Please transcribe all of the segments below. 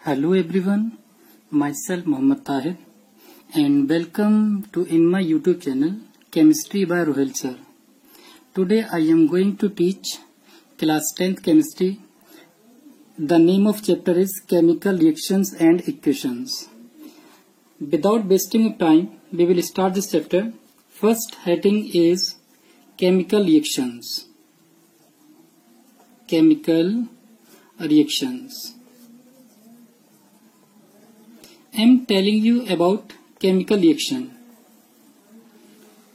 Hello everyone, myself Mohammad Tahir and welcome to in my YouTube channel Chemistry by Rohil Sir. Today I am going to teach class 10th chemistry. The name of chapter is Chemical Reactions and Equations. Without wasting of time, we will start this chapter. First heading is Chemical Reactions. Chemical Reactions. I am telling you about chemical reaction.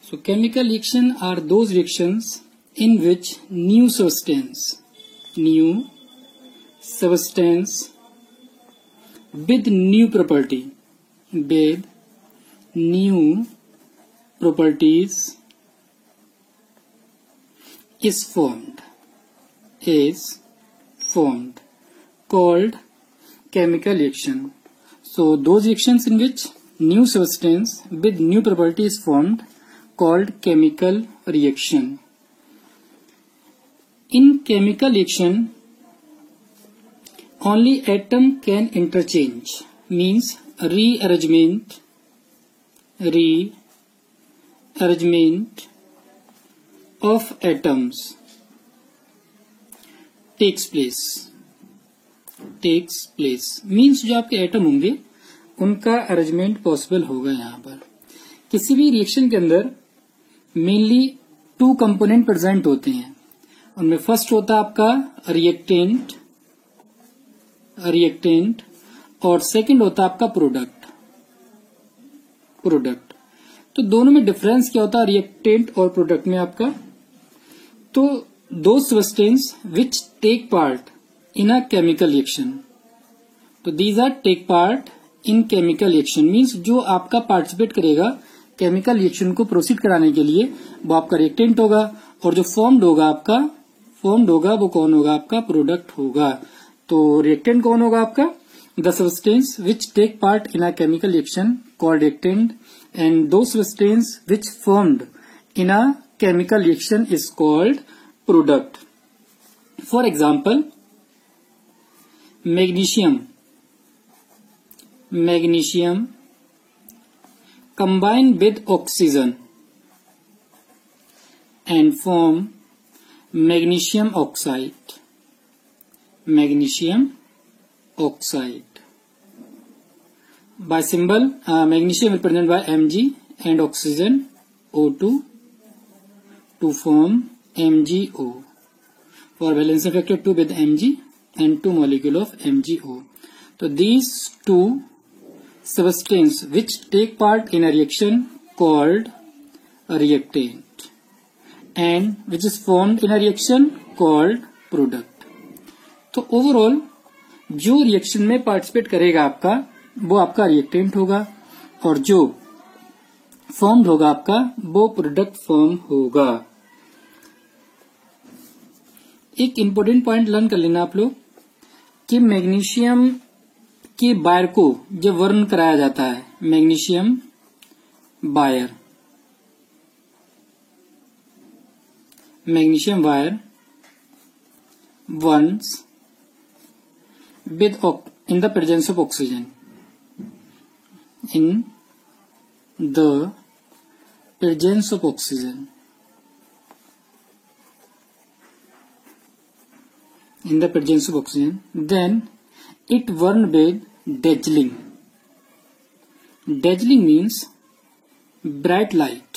So chemical reaction are those reactions in which new substance with new properties is formed called chemical reaction. So those reactions in which new substance with new property is formed called chemical reaction. In chemical reaction, only atom can interchange, means rearrangement of atoms takes place means जो आपके atom होंगे उनका arrangement possible होगा। यहाँ पर किसी भी reaction के अंदर मेनली 2 कंपोनेंट प्रेजेंट होते हैं। उनमें फर्स्ट होता है आपका रिएक्टेंट और सेकंड होता है आपका प्रोडक्ट। तो दोनों में डिफरेंस क्या होता है रिएक्टेंट और प्रोडक्ट में आपका? तो दो substance which take part in a chemical reaction. तो these are take part in chemical reaction means जो आपका पार्टिसिपेट करेगा केमिकल रिएक्शन को प्रोसीड कराने के लिए वो आपका रिएक्टेंट होगा और जो फॉर्म्ड होगा वो कौन होगा? आपका प्रोडक्ट होगा। तो रिएक्टेंट कौन होगा आपका? The substance which take part in a chemical reaction called reactant and the substance which formed in a chemical reaction is called product. For example magnesium combine with oxygen and form magnesium oxide. By symbol magnesium represented by Mg and oxygen O2 to form MgO for valency factor 2 with Mg and 2 molecule of MgO. So these two substances which take part in a reaction called a reactant and which is formed in a reaction called product. तो overall जो reaction में participate करेगा आपका वो आपका reactant होगा और जो फॉर्म्ड होगा आपका वो प्रोडक्ट फॉर्म होगा। एक इम्पोर्टेंट पॉइंट लर्न कर लेना आप लोग कि मैग्नीशियम के बायर को जब वर्न कराया जाता है magnesium wire varnas with in the presence of oxygen in the presence of oxygen then it burn with dazzling means bright light।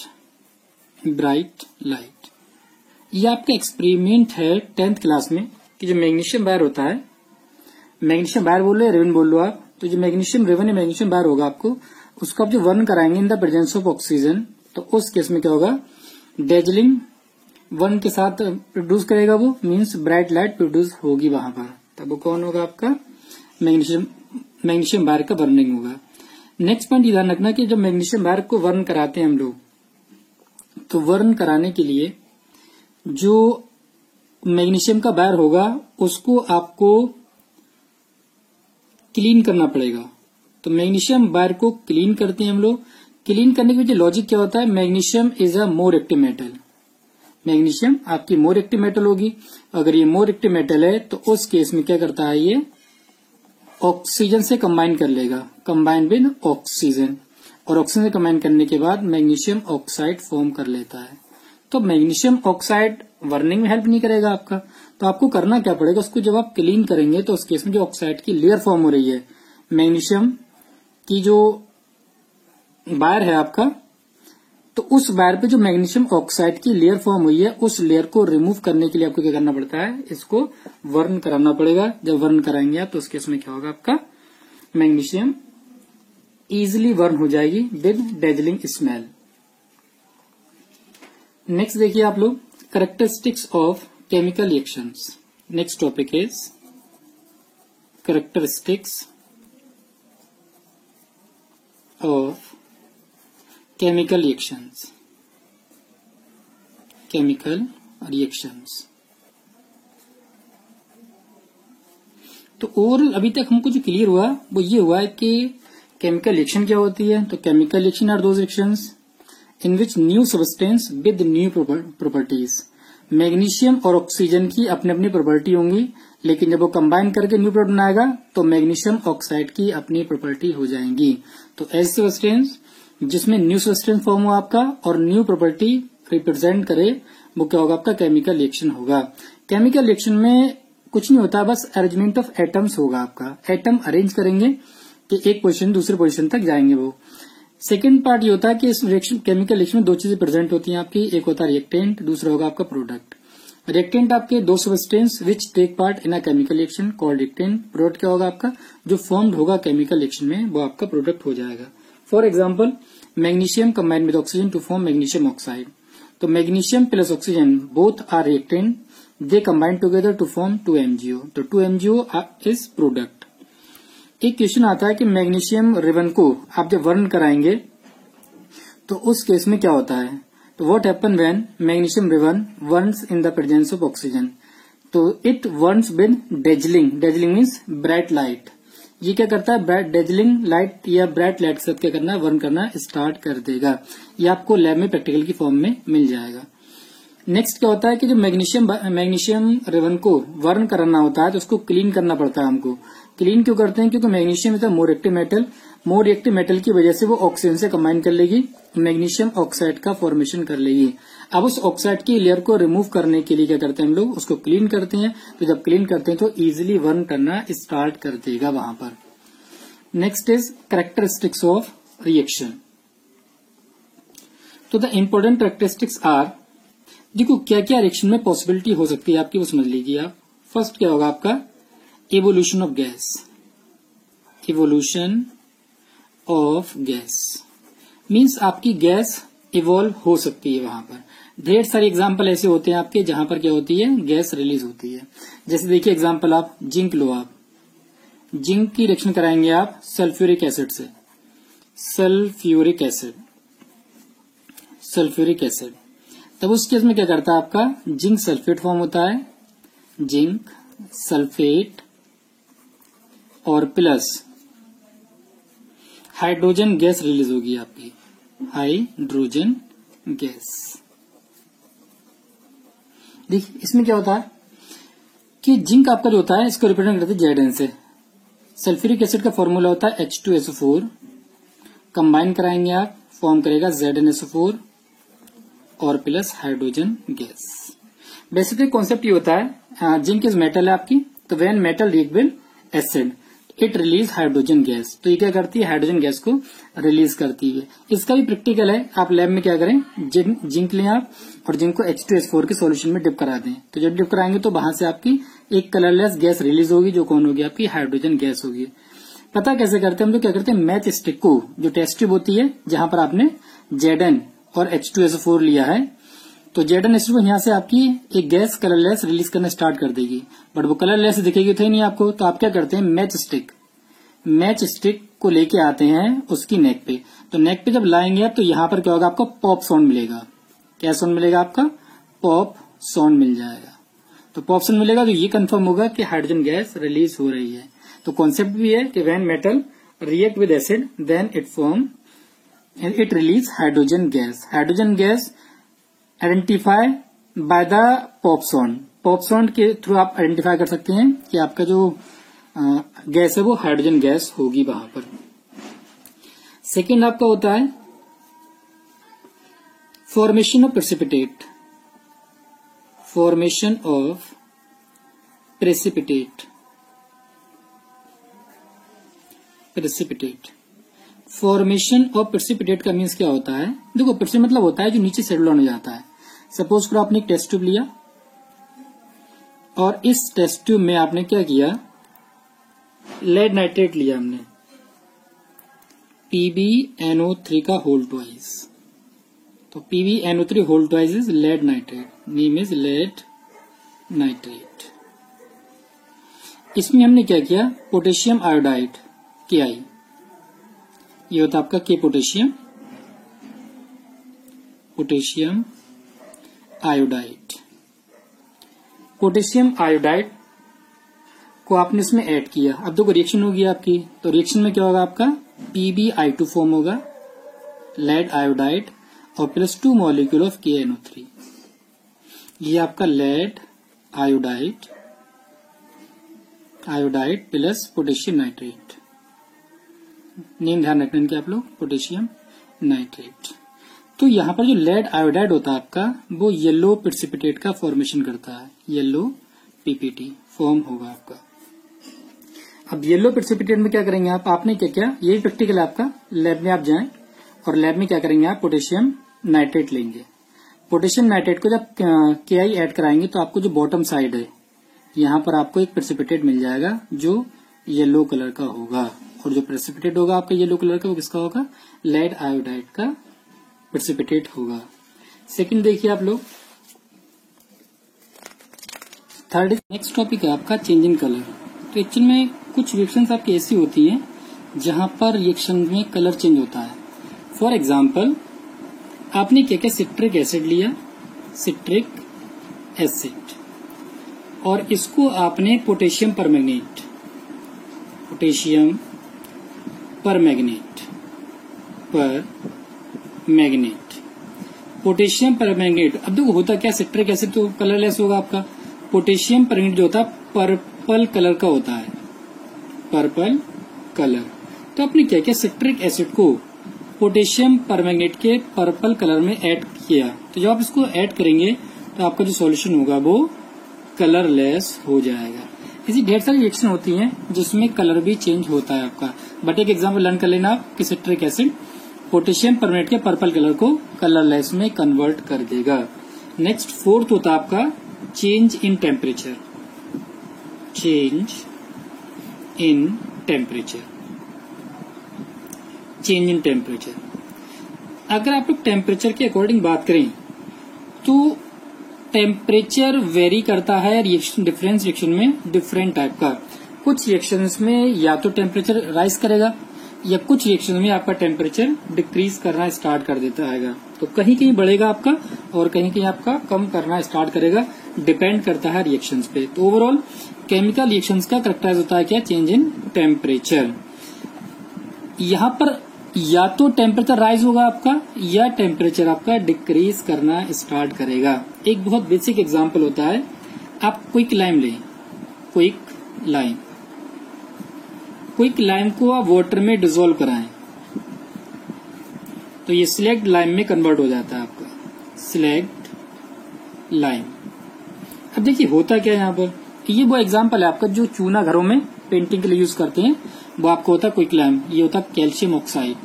ये आपका एक्सपेरिमेंट है 10th क्लास में कि जो मैग्नीशियम वायर होता है, मैग्नीशियम वायर बोल लो या रेवन बोल लो आप, तो जो मैग्नीशियम रेवन या मैग्नीशियम वायर होगा आपको उसको आप जो वर्न कराएंगे इन द प्रेजेंस ऑफ ऑक्सीजन, तो उस केस में क्या होगा? डेजलिंग वन के साथ प्रोड्यूस करेगा, वो मीन्स ब्राइट लाइट प्रोड्यूस होगी वहां पर, तब वो कौन होगा? आपका मैग्नीशियम वायर का बर्निंग होगा। नेक्स्ट पॉइंट ध्यान रखना कि जब मैग्नीशियम वायर को वर्न कराते हैं हम लोग, तो वर्न कराने के लिए जो मैग्नीशियम का वायर होगा उसको आपको क्लीन करना पड़ेगा। तो मैग्नीशियम वायर को क्लीन करते हैं हम लोग। क्लीन करने के पीछे लॉजिक क्या होता है? Magnesium is a more active metal. Magnesium आपकी मोर एक्टिव मेटल होगी। अगर ये मोर एक्टिव मेटल है तो उस केस में क्या करता है? ये ऑक्सीजन से कंबाइन कर लेगा, कंबाइन विद ऑक्सीजन, और ऑक्सीजन से कंबाइन करने के बाद मैग्नीशियम ऑक्साइड फॉर्म कर लेता है। तो मैग्नीशियम ऑक्साइड बर्निंग में हेल्प नहीं करेगा आपका, तो आपको करना क्या पड़ेगा, उसको जब आप क्लीन करेंगे तो उस केस में जो ऑक्साइड की लेयर फॉर्म हो रही है, मैग्नीशियम की जो वायर है आपका, तो उस वायर पे जो मैग्नीशियम ऑक्साइड की लेयर फॉर्म हुई है, उस लेयर को रिमूव करने के लिए आपको क्या करना पड़ता है, इसको वर्न कराना पड़ेगा। जब वर्न कराएंगे आप तो उस केस में क्या होगा, आपका मैग्नीशियम इजिली वर्न हो जाएगी विद डेजलिंग स्मेल। नेक्स्ट देखिए आप लोग, characteristics of chemical reactions. Next topic is characteristics of chemical reactions. Chemical reactions तो ओवरऑल अभी तक हमको जो क्लियर हुआ वो ये हुआ है कि केमिकल रिएक्शन क्या होती है। तो chemical reaction are those reactions in which new substance with new properties. Magnesium और ऑक्सीजन की अपनी अपनी प्रॉपर्टी होंगी, लेकिन जब वो कंबाइन करके न्यू प्रोडक्ट बनाएगा तो मैग्नीशियम ऑक्साइड की अपनी प्रॉपर्टी हो जाएंगी। तो ऐसे सब्सटेंस जिसमें न्यू सब्सटेंस फॉर्म हुआ आपका और न्यू प्रॉपर्टी रिप्रेजेंट करे, वो क्या होगा, आपका केमिकल रिएक्शन होगा। केमिकल रिएक्शन में कुछ नहीं होता, बस अरेंजमेंट ऑफ एटम्स होगा। आपका एटम अरेंज करेंगे कि एक पोजीशन दूसरे पोजीशन तक जाएंगे वो। सेकेंड पार्ट ये होता है कि इस रिएक्शन केमिकल रिएक्शन में दो चीजें प्रेजेंट होती हैं आपकी, एक होता है रिएक्टेंट, दूसरा होगा आपका प्रोडक्ट। रिएक्टेंट आपके दो substance which take part in a chemical reaction called reactant. Product क्या होगा, आपका जो फॉर्म्ड होगा केमिकल रिएक्शन में वो आपका प्रोडक्ट हो जाएगा। For example magnesium combined with oxygen to form magnesium oxide. तो magnesium plus oxygen both are reactant, they combine together to form 2MgO। तो 2MgO इज प्रोडक्ट। एक क्वेश्चन आता है कि मैग्नीशियम रिबन को आप जब वर्न कराएंगे तो उस केस में क्या होता है। तो what happen when magnesium ribbon burns in the presence of oxygen. तो it burns with dazzling. Dazzling means bright light. ये क्या करता है, ब्राइट डेजलिंग लाइट या ब्राइट लाइट से क्या करना है, वर्न करना स्टार्ट कर देगा। ये आपको लैब में प्रैक्टिकल की फॉर्म में मिल जाएगा। नेक्स्ट क्या होता है कि जो मैग्नीशियम रिबन को वर्न कराना होता है तो उसको क्लीन करना पड़ता है हमको। क्लीन क्यों करते हैं, क्योंकि magnesium is a more reactive metal. More reactive metal की वजह से वो ऑक्सीजन से कंबाइन कर लेगी, मैग्नीशियम ऑक्साइड का फॉर्मेशन कर लेगी। अब उस ऑक्साइड की लेयर को रिमूव करने के लिए क्या करते हैं हम लोग, उसको क्लीन करते हैं। तो जब क्लीन करते हैं तो इजिली वर्न करना स्टार्ट कर देगा वहां पर। Next is characteristics of reaction. तो द इम्पोर्टेंट कैरेक्टरिस्टिक्स आर, देखो क्या क्या रिएक्शन में पॉसिबिलिटी हो सकती है आपकी, वो समझ लीजिए आप। फर्स्ट क्या होगा आपका, evolution of gas. Evolution of gas means आपकी गैस इवॉल्व हो सकती है वहां पर। ढेर सारे एग्जाम्पल ऐसे होते हैं आपके जहां पर क्या होती है, गैस रिलीज होती है। जैसे देखिए एग्जाम्पल आप जिंक लो, आप जिंक की रिएक्शन कराएंगे आप सल्फ्यूरिक एसिड से। सल्फ्यूरिक एसिड, सल्फ्यूरिक एसिड, तब उस केस में क्या करता है आपका जिंक सल्फेट फॉर्म होता है। जिंक सल्फेट और प्लस हाइड्रोजन गैस रिलीज होगी आपकी, हाइड्रोजन गैस। देखिए इसमें क्या होता है कि जिंक आपका जो होता है इसको रिप्रेजेंट करते हैं Zn से। सल्फ्यूरिक एसिड का फॉर्मूला होता है H2SO4, कंबाइन कराएंगे आप फॉर्म करेगा ZnSO4 और plus hydrogen gas. Basically concept ये होता है, जिंक इज मेटल है आपकी, तो when metal react with acid it release hydrogen gas. तो ये क्या करती है, हाइड्रोजन गैस को रिलीज करती है। इसका भी प्रैक्टिकल है, आप लैब में क्या करें, जिंक लें आप और जिंक को H2SO4 के सॉल्यूशन में डिप करा दें। तो जब डिप कराएंगे तो वहां से आपकी एक कलरलेस गैस रिलीज होगी, जो कौन होगी, आपकी हाइड्रोजन गैस होगी। पता कैसे करते हैं हम लोग, क्या करते हैं, मैच स्टिक को, जो टेस्ट ट्यूब होती है जहां पर आपने Zn और H2SO4 लिया है, तो ZnSO4 यहाँ से आपकी एक गैस कलरलेस रिलीज करना स्टार्ट कर देगी, बट वो कलरलेस दिखेगी तो ही नहीं आपको। तो आप क्या करते हैं, मैच स्टिक को लेके आते हैं उसकी नेक पे। तो नेक पे जब लाएंगे आप तो यहाँ पर क्या होगा, आपको पॉप साउंड मिलेगा। क्या साउंड मिलेगा, आपका पॉप साउंड मिल जाएगा। तो पॉप साउंड मिलेगा तो ये कंफर्म होगा कि हाइड्रोजन गैस रिलीज हो रही है। तो कॉन्सेप्ट भी है कि when metal react with acid then it release hydrogen gas. Hydrogen gas identify by the pop sound. Pop sound के थ्रू आप आइडेंटिफाई कर सकते हैं कि आपका जो गैस है वो हाइड्रोजन गैस होगी वहां पर। सेकेंड आपका होता है formation of precipitate. Formation of precipitate. Precipitate formation of precipitate का मीन्स क्या होता है? देखो प्रेसिपिटेट मतलब होता है जो नीचे सेटल डाउन हो जाता है। सपोज करो आपने एक टेस्ट ट्यूब लिया और इस टेस्ट ट्यूब में आपने क्या किया, लेड नाइट्रेट लिया हमने, PbNO3 का होल ट्वाइस। तो PbNO3 whole twice is lead nitrate, name is lead nitrate. इसमें हमने क्या किया, पोटेशियम आयोडाइड Ki, ये होता है आपका के पोटेशियम आयोडाइड। पोटेशियम आयोडाइड को आपने इसमें ऐड किया। अब देखो रिएक्शन होगी आपकी, तो रिएक्शन में क्या होगा आपका, PbI2 फॉर्म होगा, लेड आयोडाइड और प्लस 2 मॉलिक्यूल ऑफ KNO3। ये आपका lead iodide plus potassium nitrate, name ध्यान रखना इनके आप लोग, पोटेशियम नाइट्रेट। तो यहाँ पर जो लेड आयोडाइड होता है आपका, वो येलो प्रेसिपिटेट का फॉर्मेशन करता है, येलो PPT फॉर्म होगा आपका। अब येलो प्रेसिपिटेट में क्या करेंगे आपने क्या किया, यही प्रैक्टिकल है आपका, लैब में आप जाएं और लैब में क्या करेंगे आप, पोटेशियम नाइट्रेट लेंगे। पोटेशियम नाइट्रेट को जब KI ऐड कराएंगे तो आपको जो बॉटम साइड है यहाँ पर आपको एक प्रेसिपिटेट मिल जाएगा जो येलो कलर का होगा, और जो प्रेसिपिटेट होगा आपका येलो कलर का वो किसका होगा, लेड आयोडाइड का प्रेसिपिटेट होगा। सेकंड देखिए आप लोग, थर्ड नेक्स्ट टॉपिक है आपका चेंज इन कलर। तो एक्चुअल में कुछ रिएक्शंस आपकी ऐसी होती हैं जहां पर रिएक्शन में कलर चेंज होता है। फॉर एग्जाम्पल आपने क्या क्या सिट्रिक एसिड लिया, सिट्रिक एसिड, और इसको आपने पोटेशियम परमैंगनेट पोटेशियम परमैंगनेट। अब देखो होता क्या, सिट्रिक एसिड तो कलरलेस होगा आपका, पोटेशियम परमैंगनेट जो होता है पर्पल कलर का होता है, पर्पल कलर। तो आपने क्या किया, सिट्रिक एसिड को पोटेशियम परमैंगनेट के पर्पल कलर में ऐड किया। तो जब आप इसको ऐड करेंगे तो आपका जो सॉल्यूशन होगा वो कलरलेस हो जाएगा। ऐसी ढेर सारी रिएक्शन होती हैं जिसमें कलर भी चेंज होता है आपका, बट एक एग्जाम्पल लर्न कर लेना आप कि सिट्रिक एसिड पोटेशियम परमैंगनेट के पर्पल कलर को कलरलेस में कन्वर्ट कर देगा। नेक्स्ट फोर्थ होता है आपका change in temperature. Change in temperature, change in temperature. अगर आप लोग टेम्परेचर के अकॉर्डिंग बात करें तो टेम्परेचर वेरी करता है रिएक्शन, डिफरेंस रिएक्शन में डिफरेंट टाइप का। कुछ रिएक्शंस में या तो टेम्परेचर राइज करेगा या कुछ रिएक्शन में आपका टेम्परेचर डिक्रीज करना स्टार्ट कर देता है। तो कहीं कहीं बढ़ेगा आपका और कहीं कहीं आपका कम करना स्टार्ट करेगा, डिपेंड करता है रिएक्शंस पे। तो ओवरऑल केमिकल रिएक्शंस का करेक्टराइज होता है क्या, चेंज इन टेम्परेचर। यहाँ पर या तो टेम्परेचर राइज होगा आपका या टेम्परेचर आपका डिक्रीज करना स्टार्ट करेगा। एक बहुत बेसिक एग्जांपल होता है, आप क्विक लाइम लें, क्विक लाइम को आप वाटर में डिसॉल्व कराएं तो ये स्लैग्ड लाइम में कन्वर्ट हो जाता है आपका, स्लैग्ड लाइम। अब देखिए होता क्या है यहाँ पर, ये वो एग्जांपल है आपका जो चूना घरों में पेंटिंग के लिए यूज करते हैं, वो आपको होता है क्विक लाइम। ये होता है कैल्शियम ऑक्साइड,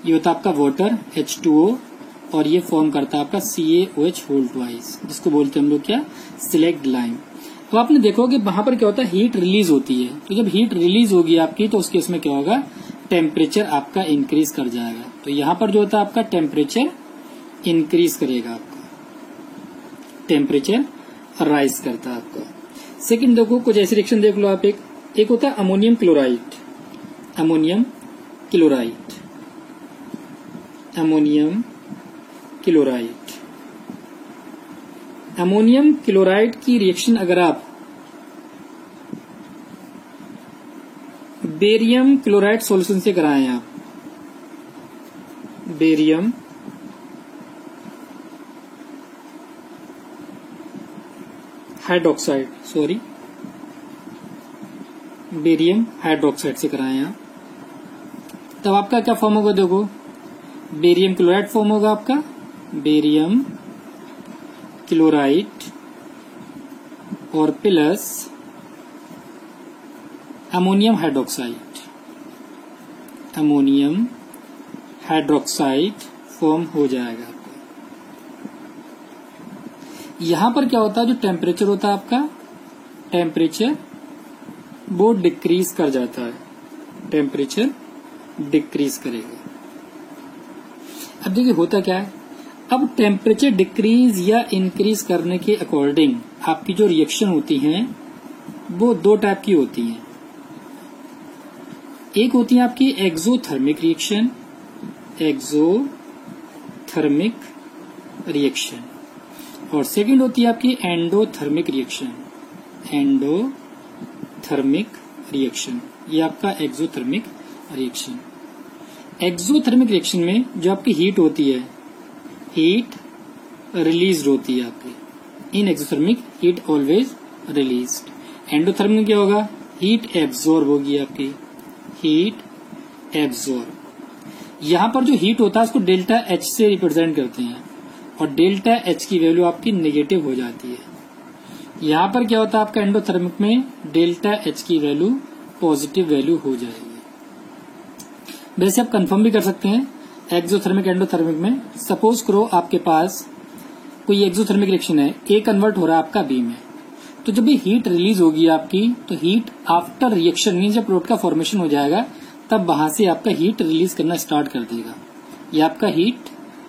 ये होता है आपका वाटर H2O, और ये फॉर्म करता है आपका CaOH होल ट्वाइस, जिसको बोलते हैं हम लोग क्या, स्लैग्ड लाइम। तो आपने देखोगे वहां पर क्या होता है, हीट रिलीज होती है। तो जब हीट रिलीज होगी आपकी तो उस केस में क्या होगा, टेम्परेचर आपका इंक्रीज कर जाएगा। तो यहाँ पर जो होता है आपका टेम्परेचर इंक्रीज करेगा, आपका टेम्परेचर राइज करता है आपका। सेकंड देखो कुछ ऐसी रिएक्शन देख लो आप, एक होता है ammonium chloride, ammonium chloride, ammonium chloride. Ammonium chloride की रिएक्शन अगर आप बेरियम क्लोराइड सॉल्यूशन से कराएं, आप बेरियम हाइड्रोक्साइड, बेरियम हाइड्रोक्साइड से कराएं आप, तब आपका क्या फॉर्म होगा, देखो बेरियम क्लोराइड फॉर्म होगा आपका, बेरियम क्लोराइड और plus ammonium hydroxide, ammonium hydroxide form हो जाएगा आपका। यहां पर क्या होता है, जो टेम्परेचर होता है आपका, टेम्परेचर वो डिक्रीज कर जाता है, टेम्परेचर डिक्रीज करेगा। अब देखिए होता क्या है, अब टेम्परेचर डिक्रीज या इंक्रीज करने के अकॉर्डिंग आपकी जो रिएक्शन होती हैं वो दो टाइप की होती हैं। एक होती है आपकी एक्सोथर्मिक रिएक्शन, एक्सोथर्मिक रिएक्शन, और सेकंड होती है आपकी एंडोथर्मिक रिएक्शन, एंडोथर्मिक रिएक्शन। ये आपका एक्सोथर्मिक रिएक्शन। एक्सोथर्मिक रिएक्शन में जो आपकी हीट होती है, हीट रिलीज होती है आपकी। In exothermic heat always released. Endothermic में क्या होगा, हीट एब्जॉर्ब होगी आपकी, हीट एब्जॉर्ब। यहां पर जो हीट होता है उसको डेल्टा एच से रिप्रेजेंट करते हैं, और डेल्टा एच की वैल्यू आपकी नेगेटिव हो जाती है। यहां पर क्या होता है आपका एंडोथर्मिक में, डेल्टा एच की वैल्यू पॉजिटिव वैल्यू हो जाएगी। वैसे आप कंफर्म भी कर सकते हैं एक्सोथर्मिक एंडोथर्मिक में। सपोज करो आपके पास कोई एक्सोथर्मिक रिएक्शन है, ए कन्वर्ट हो रहा है आपका बी में, तो जब ये हीट रिलीज होगी आपकी, तो हीट आफ्टर रिएक्शन मीन जब प्रोडक्ट का फॉर्मेशन हो जाएगा तब वहां से आपका हीट रिलीज करना स्टार्ट कर देगा। ये आपका हीट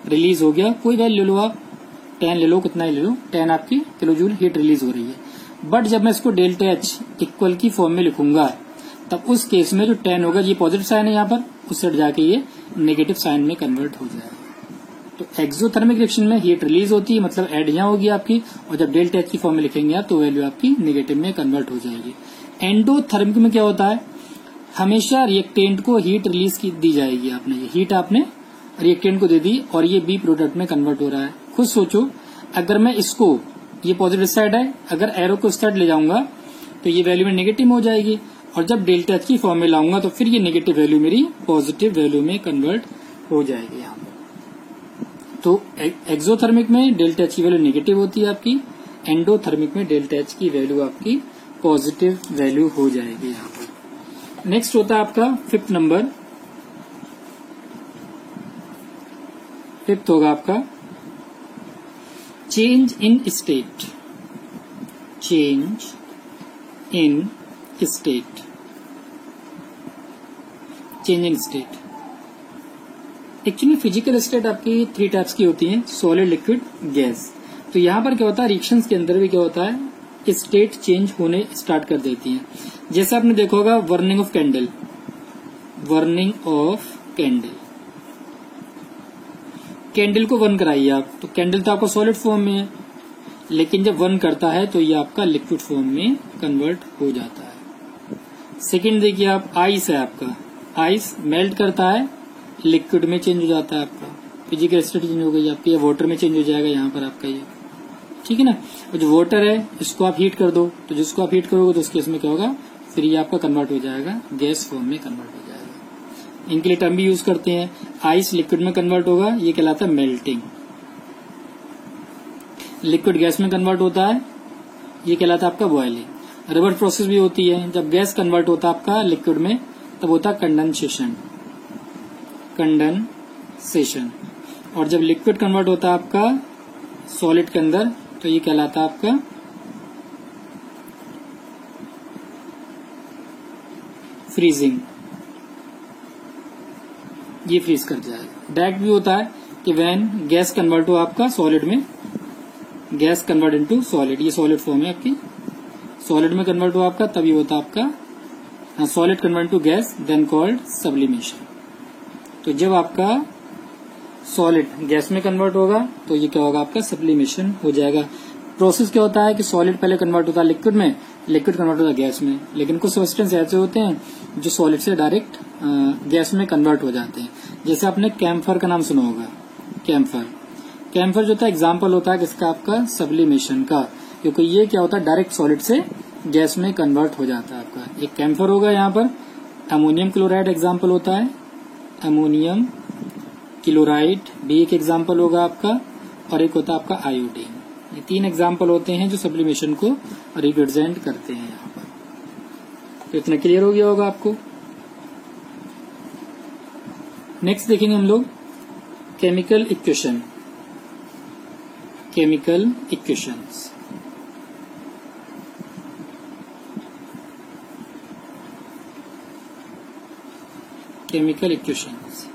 रिलीज हो गया, कोई वैल्यू ले लो आप, 10 ले लो, कितना ही ले लो, 10 आपकी किलो जूल हीट रिलीज हो रही है। बट जब मैं इसको डेल्टा एच इक्वल की फॉर्म में लिखूंगा तब उस केस में जो 10 होगा, ये पॉजिटिव साइन है यहाँ पर, उस साइड जाके ये नेगेटिव साइन में कन्वर्ट हो जाएगा। तो एक्सोथर्मिक रिएक्शन में हीट रिलीज होती है, मतलब एड यहाँ होगी आपकी, और जब डेल्टा एच की फॉर्म में लिखेंगे आप तो वैल्यू आपकी नेगेटिव में कन्वर्ट हो जाएगी। एंडोथर्मिक में क्या होता है, हमेशा रिएक्टेंट को हीट रिलीज की दी जाएगी। आपने ये हीट आपने रिएक्टेंट को दे दी और ये बी प्रोडक्ट में कन्वर्ट हो रहा है। खुद सोचो, अगर मैं इसको, ये पॉजिटिव साइड है, अगर एरो को इस साइड ले जाऊंगा तो ये वैल्यू में नेगेटिव हो जाएगी, और जब डेल्टा एच की फॉर्म में लाऊंगा तो फिर ये नेगेटिव वैल्यू मेरी पॉजिटिव वैल्यू में कन्वर्ट हो जाएगी यहाँ पर। तो एक्सोथर्मिक में डेल्टा एच की वैल्यू नेगेटिव होती है आपकी, एंडोथर्मिक में डेल्टा एच की वैल्यू आपकी पॉजिटिव वैल्यू हो जाएगी यहाँ पर। नेक्स्ट होता है आपका फिफ्थ नंबर, फिफ्थ होगा आपका change in state, change in state, change in state. Actually physical state आपकी 3 टाइप्स की होती हैं, सॉलिड, लिक्विड, गैस। तो यहां पर क्या होता है, रिएक्शंस के अंदर भी क्या होता है, स्टेट चेंज होने स्टार्ट कर देती हैं। जैसे आपने देखा होगा burning of candle, burning of candle, candle को बर्न कराइए आप, तो कैंडल तो आपका सॉलिड फॉर्म में है, लेकिन जब बर्न करता है तो ये आपका लिक्विड फॉर्म में कन्वर्ट हो जाता है। सेकंड देखिए आप, आइस है आपका, आइस मेल्ट करता है, लिक्विड में चेंज हो जाता है आपका, फिजिकल स्टेट चेंज हो गई आपकी, या वाटर में चेंज हो जाएगा यहाँ पर आपका ये, ठीक है ना। और जो वाटर है इसको आप हीट कर दो, तो जिसको आप हीट करोगे तो उस केस में क्या होगा, फिर ये आपका कन्वर्ट हो जाएगा, गैस फॉर्म में कन्वर्ट हो जाएगा। इनके लिए टर्म भी यूज करते हैं, आइस लिक्विड में कन्वर्ट होगा, ये कहलाता है मेल्टिंग। लिक्विड गैस में कन्वर्ट होता है, ये कहलाता है आपका बॉयलिंग। रिवर्स प्रोसेस भी होती है, जब गैस कन्वर्ट होता है आपका लिक्विड में तब होता है कंडेंसेशन, कंडेंसेशन। और जब लिक्विड कन्वर्ट होता है आपका सॉलिड के अंदर तो ये कहलाता है आपका फ्रीजिंग, ये फ्रीज कर जाएगा। डायरेक्ट भी होता है कि व्हेन गैस कन्वर्ट हो आपका सॉलिड में, गैस कन्वर्ट इनटू सॉलिड, ये सॉलिड फॉर्म है आपकी, सॉलिड में कन्वर्ट हो आपका तभी होता आपका solid convert to gas, then called sublimation. तो जब आपका सॉलिड गैस में कन्वर्ट होगा तो ये क्या होगा, आपका सब्लिमेशन हो जाएगा। प्रोसेस क्या होता है कि सॉलिड पहले कन्वर्ट होता है लिक्विड में, लिक्विड कन्वर्ट होता है गैस में, लेकिन कुछ सब्सटेंस ऐसे होते हैं जो सॉलिड से डायरेक्ट गैस में कन्वर्ट हो जाते हैं। जैसे आपने कैम्फर का नाम सुना होगा, कैम्फर, कैम्फर जो होता है एग्जाम्पल होता है किसका, आपका सब्लिमेशन का, क्योंकि ये क्या होता है डायरेक्ट सॉलिड से गैस में कन्वर्ट हो जाता है आपका। एक कैम्फर होगा यहाँ पर, अमोनियम क्लोराइड एग्जाम्पल होता है, अमोनियम क्लोराइड भी एक एग्जाम्पल होगा आपका, और एक होता है आपका आयोडीन। ये 3 एग्जाम्पल होते हैं जो सब्लिमेशन को रिप्रेजेंट करते हैं यहाँ पर। तो इतना क्लियर हो गया होगा आपको। नेक्स्ट देखेंगे हम लोग chemical equation. Chemical equations, chemical equations.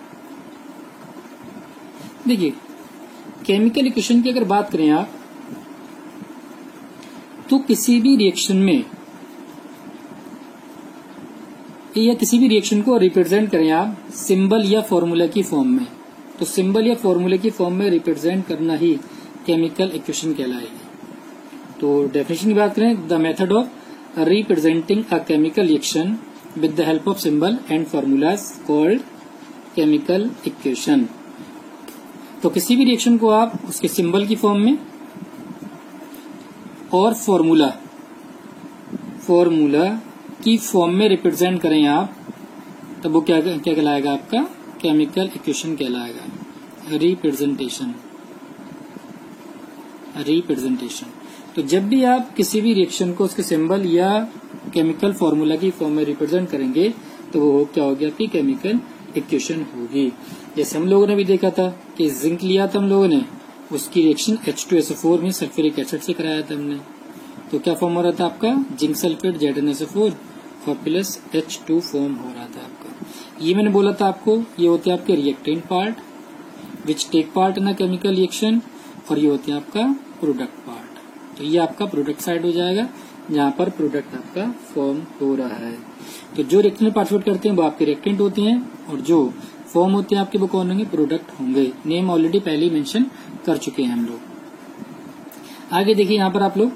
देखिए केमिकल इक्वेशन की अगर बात करें आप, तो किसी भी रिएक्शन में या किसी भी रिएक्शन को रिप्रेजेंट करें आप सिंबल या फॉर्मूला की फॉर्म में, तो सिंबल या फॉर्मूला की फॉर्म में रिप्रेजेंट करना ही केमिकल इक्वेशन कहलाएगी। तो डेफिनेशन की बात करें, the method of representing a chemical reaction with the help of symbol and formulas called chemical equation. तो किसी भी रिएक्शन को आप उसके सिंबल की फॉर्म में और फॉर्मूला की फॉर्म में रिप्रेजेंट करें आप, तब वो क्या कहलाएगा आपका केमिकल इक्वेशन कहलाएगा। रिप्रेजेंटेशन। तो जब भी आप किसी भी रिएक्शन को उसके सिंबल या केमिकल फॉर्मूला की फॉर्म में रिप्रेजेंट करेंगे तो वो क्या होगी आपकी केमिकल इक्वेशन होगी। जैसे हम लोगों ने भी देखा था कि जिंक लिया था हम लोगों ने, उसकी रिएक्शन H2SO4 में सल्फ्यूरिक एसिड से कराया था हमने, तो क्या फॉर्म हो रहा था आपका जिंक सल्फेट ZnSO4 और प्लस H2 फॉर्म हो रहा था आपका। ये मैंने बोला था आपको, ये होते हैं आपके reactant part which take part in a chemical reaction, और ये होते हैं आपका प्रोडक्ट पार्ट। तो ये आपका प्रोडक्ट साइड हो जाएगा जहाँ पर प्रोडक्ट आपका फॉर्म हो रहा है। तो जो रिएक्शन में पार्टिसिपेट करते हैं वो आपके रिएक्टेंट होते हैं, और जो फॉर्म होते हैं आपके वो कौन होंगे, प्रोडक्ट होंगे। नेम ऑलरेडी पहले ही मेंशन कर चुके हैं हम लोग। आगे देखिए यहाँ पर आप लोग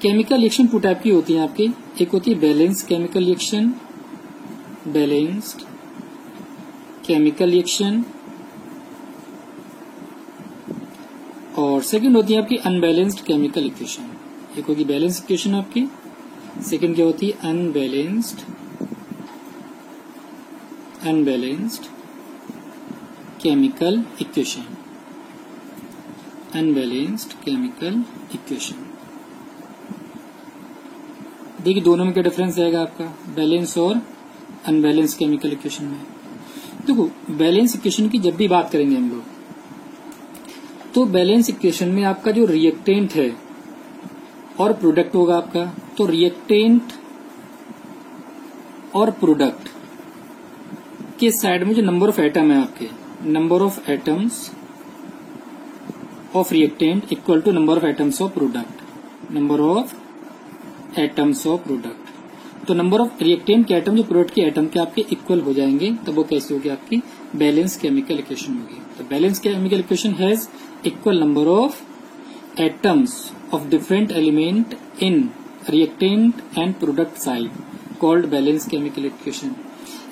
केमिकल रिएक्शन 2 टाइप की होती है आपकी। एक होती है balance chemical reaction, balanced chemical reaction, और सेकंड होती है आपकी अनबैलेंस्ड केमिकल इक्वेशन। एक होगी बैलेंस इक्वेशन आपकी, सेकंड क्या होती है unbalanced chemical equation. Unbalanced chemical equation, देखिए दोनों में क्या डिफरेंस रहेगा आपका बैलेंस और अनबैलेंस केमिकल इक्वेशन में। देखो बैलेंस इक्वेशन की जब भी बात करेंगे हम लोग, तो बैलेंस इक्वेशन में आपका जो रिएक्टेंट है और प्रोडक्ट होगा आपका, तो रिएक्टेंट और प्रोडक्ट के साइड में जो नंबर ऑफ एटम है आपके, number of atoms of reactant equal to number of atoms of product, number of atoms of product. तो नंबर ऑफ रिएक्टेंट के एटम जो प्रोडक्ट के एटम के आपके इक्वल हो जाएंगे, तब वो कैसी होगी आपकी बैलेंस केमिकल इक्वेशन होगी। तो balance chemical equation has equal number of atoms of different element in reactant and product side called balance chemical equation।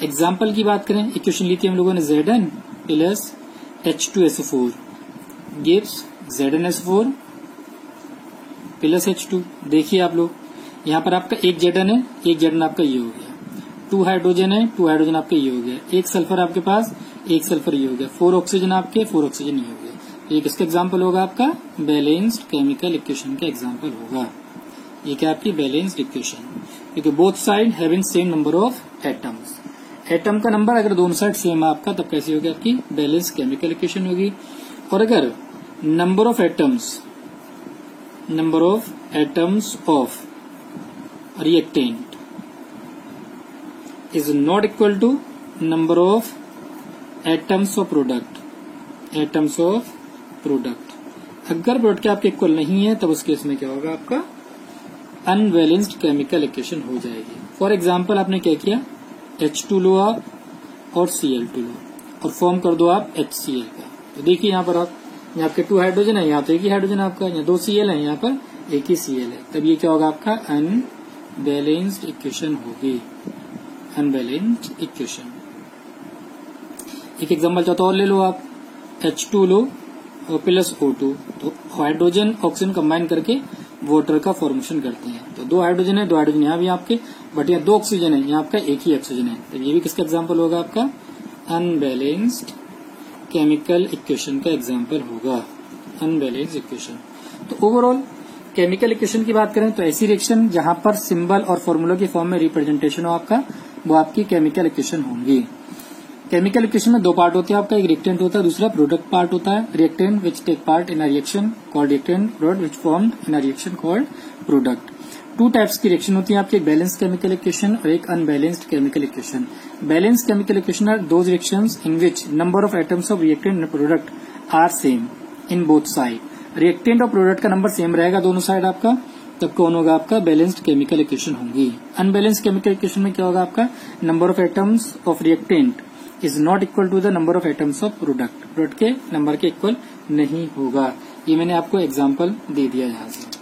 Example की बात करें, इक्वेशन ली थी हम लोगों ने Zn plus H2SO4 gives ZnSO4 plus H2। देखिए आप लोग यहाँ पर आपका एक Zn है, एक Zn आपका ये हो गया, 2 हाइड्रोजन है, 2 हाइड्रोजन आपका ये हो गया, एक सल्फर आपके पास, एक सल्फर ये हो गया, 4 ऑक्सीजन आपके, 4 ऑक्सीजन ये हो गया। ये किसका एग्जाम्पल होगा आपका बैलेंस्ड केमिकल इक्वेशन का एग्जाम्पल होगा। ये क्या आपकी बैलेंस्ड इक्वेशन, क्योंकि both side having same number of atoms. Atom का नंबर अगर दोनों साइड सेम है आपका, तब कैसी होगी आपकी बैलेंस केमिकल इक्वेशन होगी। और अगर number of atoms of reactant is not equal to number of atoms of product, अगर प्रोडक्ट के आपके इक्वल नहीं है, तब उस केस में क्या होगा आपका अनबैलेंस्ड केमिकल इक्वेशन हो जाएगी। फॉर एग्जाम्पल आपने क्या किया, H2 लो आप और Cl2 लो और फॉर्म कर दो आप HCl का। तो देखिए यहाँ पर आप, यहाँ आपके 2 हाइड्रोजन है, यहाँ तो एक ही हाइड्रोजन आपका, यहाँ 2 Cl है, यहाँ पर एक ही Cl है, तब ये क्या होगा आपका अनबैलेंस्ड इक्वेशन होगी, अनबैलेंस्ड इक्वेशन। एक एग्जाम्पल चौथा और ले लो आप, H2 लो और प्लस O2, तो हाइड्रोजन ऑक्सीजन कंबाइन करके वाटर का फॉर्मेशन करते हैं। तो दो हाइड्रोजन है, दो हाइड्रोजन यहाँ भी आपके, बट यहाँ दो ऑक्सीजन है, यहाँ आपका एक ही ऑक्सीजन है। तो ये भी किसका एग्जाम्पल होगा? आपका अनबैलेंस्ड केमिकल इक्वेशन का एग्जाम्पल होगा, अनबैलेंस्ड इक्वेशन। तो ओवरऑल केमिकल इक्वेशन की बात करें तो ऐसी रिएक्शन जहां पर सिंबल और फॉर्मूला की फॉर्म में रिप्रेजेंटेशन हो आपका, वो आपकी केमिकल इक्वेशन होंगी। केमिकल इक्वेशन में दो पार्ट होते हैं आपका, एक रिएक्टेंट होता है, दूसरा प्रोडक्ट पार्ट होता है। Reactant which take part in a reaction called reactant, product which formed in a reaction called product. Two types की रिएक्शन होती है आपकी, एक बैलेंस केमिकल इक्वेशन और एक unbalanced chemical equation. Balance chemical equation are those reactions in which number of atoms of reactant and product are same in both side. Reactant और product का number same रहेगा दोनों साइड आपका, तब कौन होगा? आपका बैलेंस्ड केमिकल इक्वेशन होगी। अनबैलेंस्ड केमिकल इक्वेशन में क्या होगा? आपका number of atoms of reactant is not equal to the number of atoms of product, product के नंबर के इक्वल नहीं होगा। ये मैंने आपको एग्जाम्पल दे दिया यहाँ से।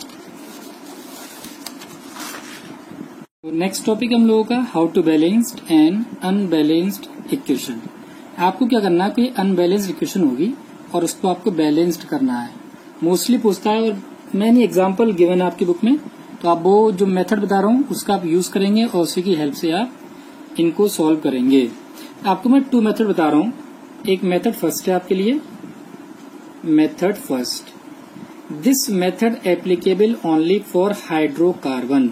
नेक्स्ट टॉपिक हम लोगों का how to balanced and unbalanced equation. आपको क्या करना है? कोई अनबैलेंस्ड इक्वेशन होगी और उसको आपको बैलेंस्ड करना है। मोस्टली पूछता है और मैंने एग्जाम्पल गिवन है आपकी बुक में, तो आप वो जो मेथड बता रहा हूँ उसका आप यूज करेंगे और उसी की हेल्प से आप इनको सॉल्व करेंगे। आपको मैं टू मेथड बता रहा हूँ। एक मेथड फर्स्ट है आपके लिए, method first, this method applicable only for hydrocarbon.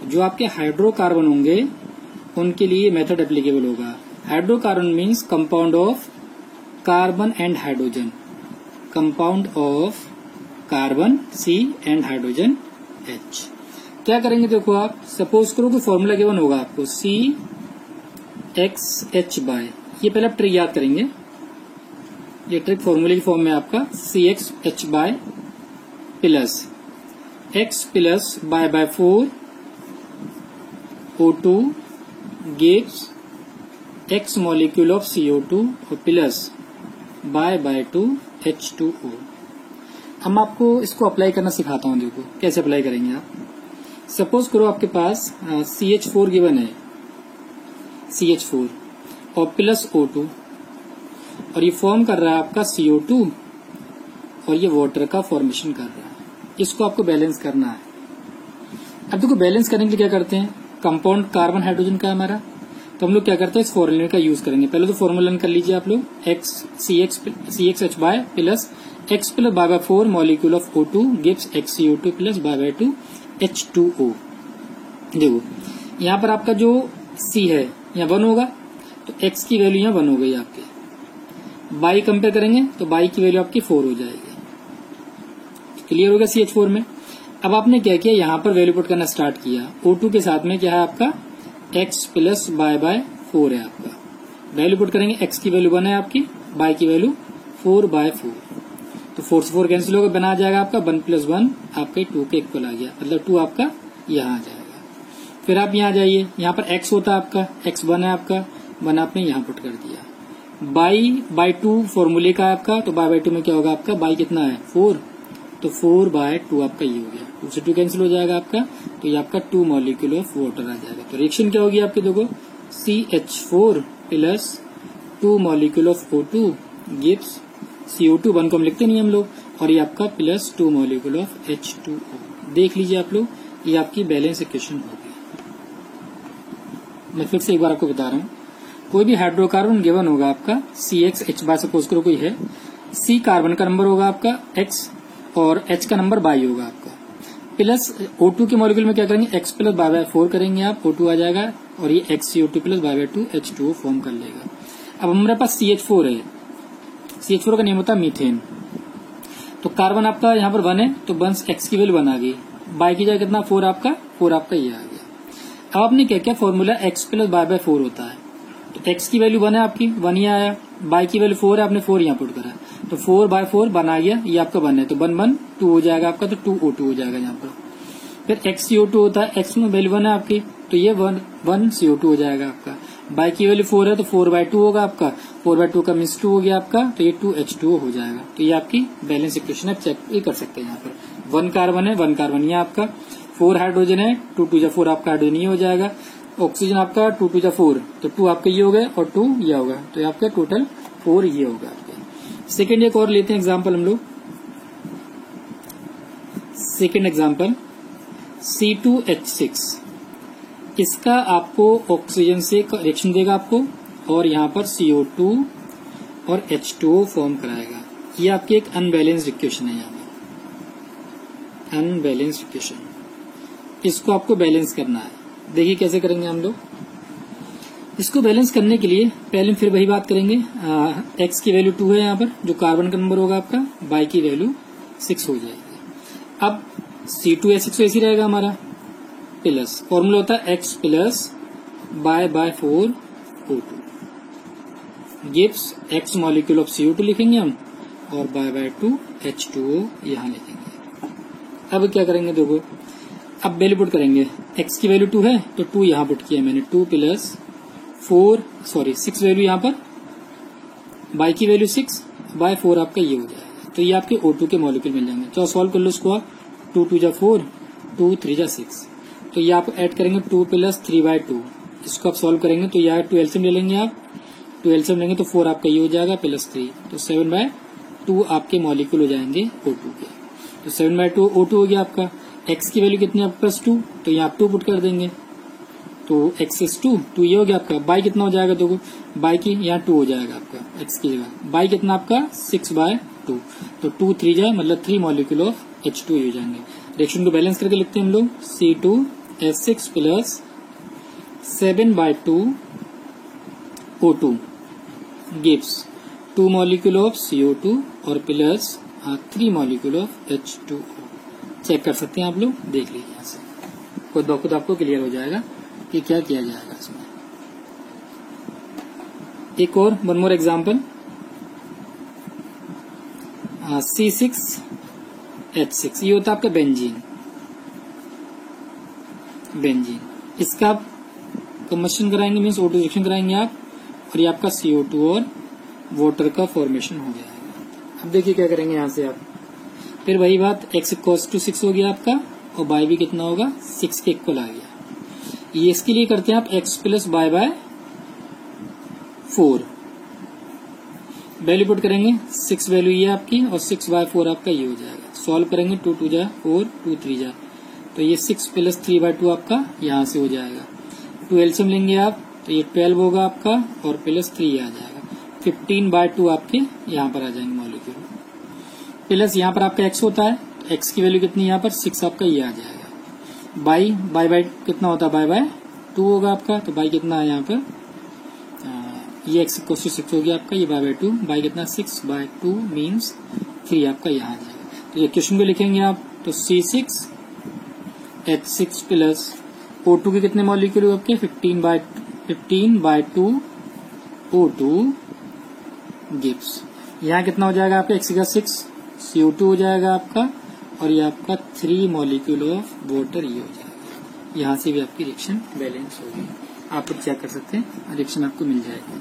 जो आपके हाइड्रोकार्बन होंगे उनके लिए मेथड एप्लीकेबल होगा। Hydrocarbon means compound of carbon and hydrogen, compound of carbon C and hydrogen H। क्या करेंगे? देखो आप सपोज करो कि फॉर्मूला गिवन होगा आपको CXH बाय, ये पहले आप ट्रिक याद करेंगे। ये ट्रिक फॉर्मूले की फॉर्म में आपका CXH by plus X plus by 4 O2 gives X molecule of CO2 और प्लस बाय 2 H2O। हम आपको इसको अप्लाई करना सिखाता हूँ। देखो कैसे अप्लाई करेंगे आप। सपोज करो आपके पास CH4 गिवन है, CH4 और प्लस O2, और ये फॉर्म कर रहा है आपका CO2 और ये वाटर का फॉर्मेशन कर रहा है। इसको आपको बैलेंस करना है। अब देखो बैलेंस करने के लिए क्या करते हैं? कंपाउंड कार्बन हाइड्रोजन का हमारा, तो हम लोग क्या करते हैं? इस फॉर्मूले का यूज करेंगे। पहले तो फॉर्मूला कर लीजिए आप लोग, CXH by plus X plus by 4 molecule of O2 gives XCO2 plus by 2 H2O। देखो यहाँ पर आपका जो C है यहाँ 1 होगा, तो X की वैल्यू यहाँ 1 हो गई आपके। बाई कंपेयर करेंगे तो बाई की वैल्यू आपकी 4 हो जाएगी। क्लियर होगा CH4 में। अब आपने क्या किया? यहाँ पर वैल्यू पुट करना स्टार्ट किया। O2 के साथ में क्या है आपका? X प्लस बाय 4 है आपका। वैल्यू पुट करेंगे, X की वैल्यू 1 है आपकी, बाय की वैल्यू 4/4, तो 4 से 4 कैंसिल होगा, बना आ जाएगा आपका 1 + 1 आपके 2 के इक्वल आ गया, मतलब 2 आपका यहाँ आ जाएगा। फिर आप यहाँ जाइए, यहाँ पर x होता है आपका, x 1 है आपका, 1 आपने यहाँ पुट कर दिया। बाई 2 फॉर्मूले का आपका, तो बाय 2 में क्या होगा आपका? बाई कितना है? 4, तो 4/2 आपका ये हो गया, 2 से 2 कैंसिल हो जाएगा आपका, तो ये आपका 2 मॉलिक्यूल ऑफ वाटर आ जाएगा। तो रिएक्शन क्या होगी आपके? देखो CH4 plus 2 molecule of O2 gives CO2, 1 को हम लिखते नहीं हम लोग, और ये आपका प्लस 2 मॉलिक्यूल ऑफ H2O। देख लीजिए आप लोग, ये आपकी बैलेंस इक्वेशन होगी। मैं फिर से एक बार आपको बता रहा हूँ, कोई भी हाइड्रोकार्बन गिवन होगा आपका CXH बाय, सपोज करो कोई है, C कार्बन का नंबर होगा आपका X और H का नंबर बाई होगा आपका, प्लस O2 के मॉलिक्यूल में क्या करेंगे? X प्लस बाय 4 करेंगे आप, O2 आ जाएगा और ये XCO2 plus by 2 H2O form कर लेगा। अब हमारे पास CH4 है, CH4 का नेम होता है मीथेन। तो कार्बन आपका यहाँ पर 1 है, तो 1 X की वैल्यू 1 आ गई, बाई की जाए कितना? 4 आपका ये आ गया। अब आपने क्या किया? फॉर्मूला X प्लस बाय 4 होता है, तो X की वैल्यू 1 है आपकी, 1 ही आया, बाई की वैल्यू 4 है, आपने 4 यहाँ पुट करा, तो 4/4 1 आ गया, ये आपका 1 है, तो 1 1 2 हो जाएगा आपका, तो 2O2 हो जाएगा यहाँ पर। फिर XCO2 होता है, X में वैल्यू 1 है आपकी, तो ये 1 CO2 हो जाएगा आपका। बाई की वैल्यू 4 है, तो 4/2 होगा आपका, 4/2 का मीन्स 2 हो गया आपका, तो ये 2H2O हो जाएगा। तो ये आपकी बैलेंस इक्वेशन आप चेक भी कर सकते हैं। यहाँ पर 1 कार्बन है, 1 कार्बन ये आपका, 4 हाइड्रोजन है, 2 2 4 आपका हाइड्रोजन ये हो जाएगा, ऑक्सीजन आपका 2 2 4, तो 2 आपका ये हो गया और 2 ये होगा, तो ये आपका टोटल 4 ये होगा आपके। सेकेंड एक और लेते हैं एग्जाम्पल हम लोग। सेकेंड एग्जाम्पल, C2H6 इसका आपको ऑक्सीजन से रिएक्शन देगा आपको, और यहाँ पर CO2 और H2O फॉर्म कराएगा। ये आपकी एक अनबैलेंस्ड इक्वेशन है। यहाँ पर अनबैलेंस्ड इक्वेशन, इसको आपको बैलेंस करना है। देखिए कैसे करेंगे हम लोग। इसको बैलेंस करने के लिए पहले फिर वही बात करेंगे। X की वैल्यू 2 है यहाँ पर, जो कार्बन का नंबर होगा आपका, Y की वैल्यू 6 हो जाएगी। अब C2H6 ऐसी रहेगा हमारा, प्लस फॉर्मूला होता है X plus by 4 O2 gives X molecule of CO2 लिखेंगे हम, और बाय 2 H2O यहाँ लिखेंगे। अब क्या करेंगे देखो, अब वैल्यू पुट करेंगे। X की वैल्यू 2 है तो 2 यहाँ पुट किया मैंने, 2 प्लस 6 वैल्यू यहाँ पर, Y की वैल्यू 6 बाय 4 आपका ये हो जाएगा। तो ये आपके O2 के मॉलिक्यूल मिल जाएंगे। तो सॉल्व कर लो इसको आप, 2 2 जा 4, 2 3 जा 6। तो ये आप ऐड करेंगे 2 प्लस 3/2। इसको आप सॉल्व करेंगे तो यार 2 एलसीएम ले लेंगे आप, 2 एलसीएम लेंगे तो 4 आपका ये हो जाएगा प्लस 3, तो 7/2 आपके मॉलिक्यूल हो जाएंगे O2 के। तो 7/2 O2 हो गया आपका। X की वैल्यू कितनी है प्लस 2, तो यहाँ आप 2 पुट कर देंगे, तो X is 2 ये हो गया आपका। Y कितना हो जाएगा देखो, Y की यहाँ 2 हो जाएगा आपका X की जगह। Y कितना आपका 6/2, तो 2 3 जाए मतलब 3 मॉलिक्यूल ऑफ H2 हो जाएंगे। रिएक्शन को बैलेंस करके लिखते हैं हम लोग, C2H6 plus 7/2 O2 gives 2 molecule of CO2 और plus 3 molecule of H2O। Check कर सकते हैं आप लोग, देख लीजिए यहाँ से, खुद ब खुद आपको क्लियर हो जाएगा कि क्या किया जाएगा इसमें। एक और वन मोर एग्जाम्पल, C6H6 ये होता है आपका बेंजीन। इसका आप कंबशन कराएंगे, मीन्स O2 रिएक्शन कराएंगे आप, और ये आपका CO2 और वाटर का फॉर्मेशन हो जाएगा। अब देखिए क्या करेंगे यहाँ से आप, फिर वही बात, X इक्वल्स टू 6 हो गया आपका, और Y भी कितना होगा 6 के इक्वल आ गया। ये इसके लिए करते हैं आप X plus by 4, value put करेंगे, 6 वैल्यू ये आपकी और 6/4 आपका ये हो जाएगा। सॉल्व करेंगे 2 2 जा 4, 2 3 जा, तो ये 6 प्लस 3/2 आपका यहाँ से हो जाएगा। 2 एलसीएम लेंगे आप तो ये 12 होगा आपका, और प्लस 3 आ जाएगा, 15/2 आपके यहाँ पर आ जाएंगे मॉलिक्यूल। प्लस यहाँ पर आपका X होता है, तो X की वैल्यू कितनी यहाँ पर 6 आपका ये आ जाएगा। बाय कितना होता है, बाय 2 होगा आपका, तो बाय कितना है यहाँ पर, ये X इक्वल टू 6 हो गया आपका, ये बाय 2, बाय कितना 6/2 मीन्स 3 आपका यहाँ आ जाएगा। तो ये क्वेश्चन को लिखेंगे आप, तो C6H6 प्लस O2 के कितने मॉलिक्यूल आपके 15/2 O2 गिव्स, यहाँ कितना हो जाएगा आपका X का 6, CO2 हो जाएगा आपका, और ये आपका 3 मॉलिक्यूल ऑफ वाटर ये हो जाएगा। यहाँ से भी आपकी रिएक्शन बैलेंस होगी, आप लोग चेक कर सकते हैं, रिएक्शन आपको मिल जाएगी।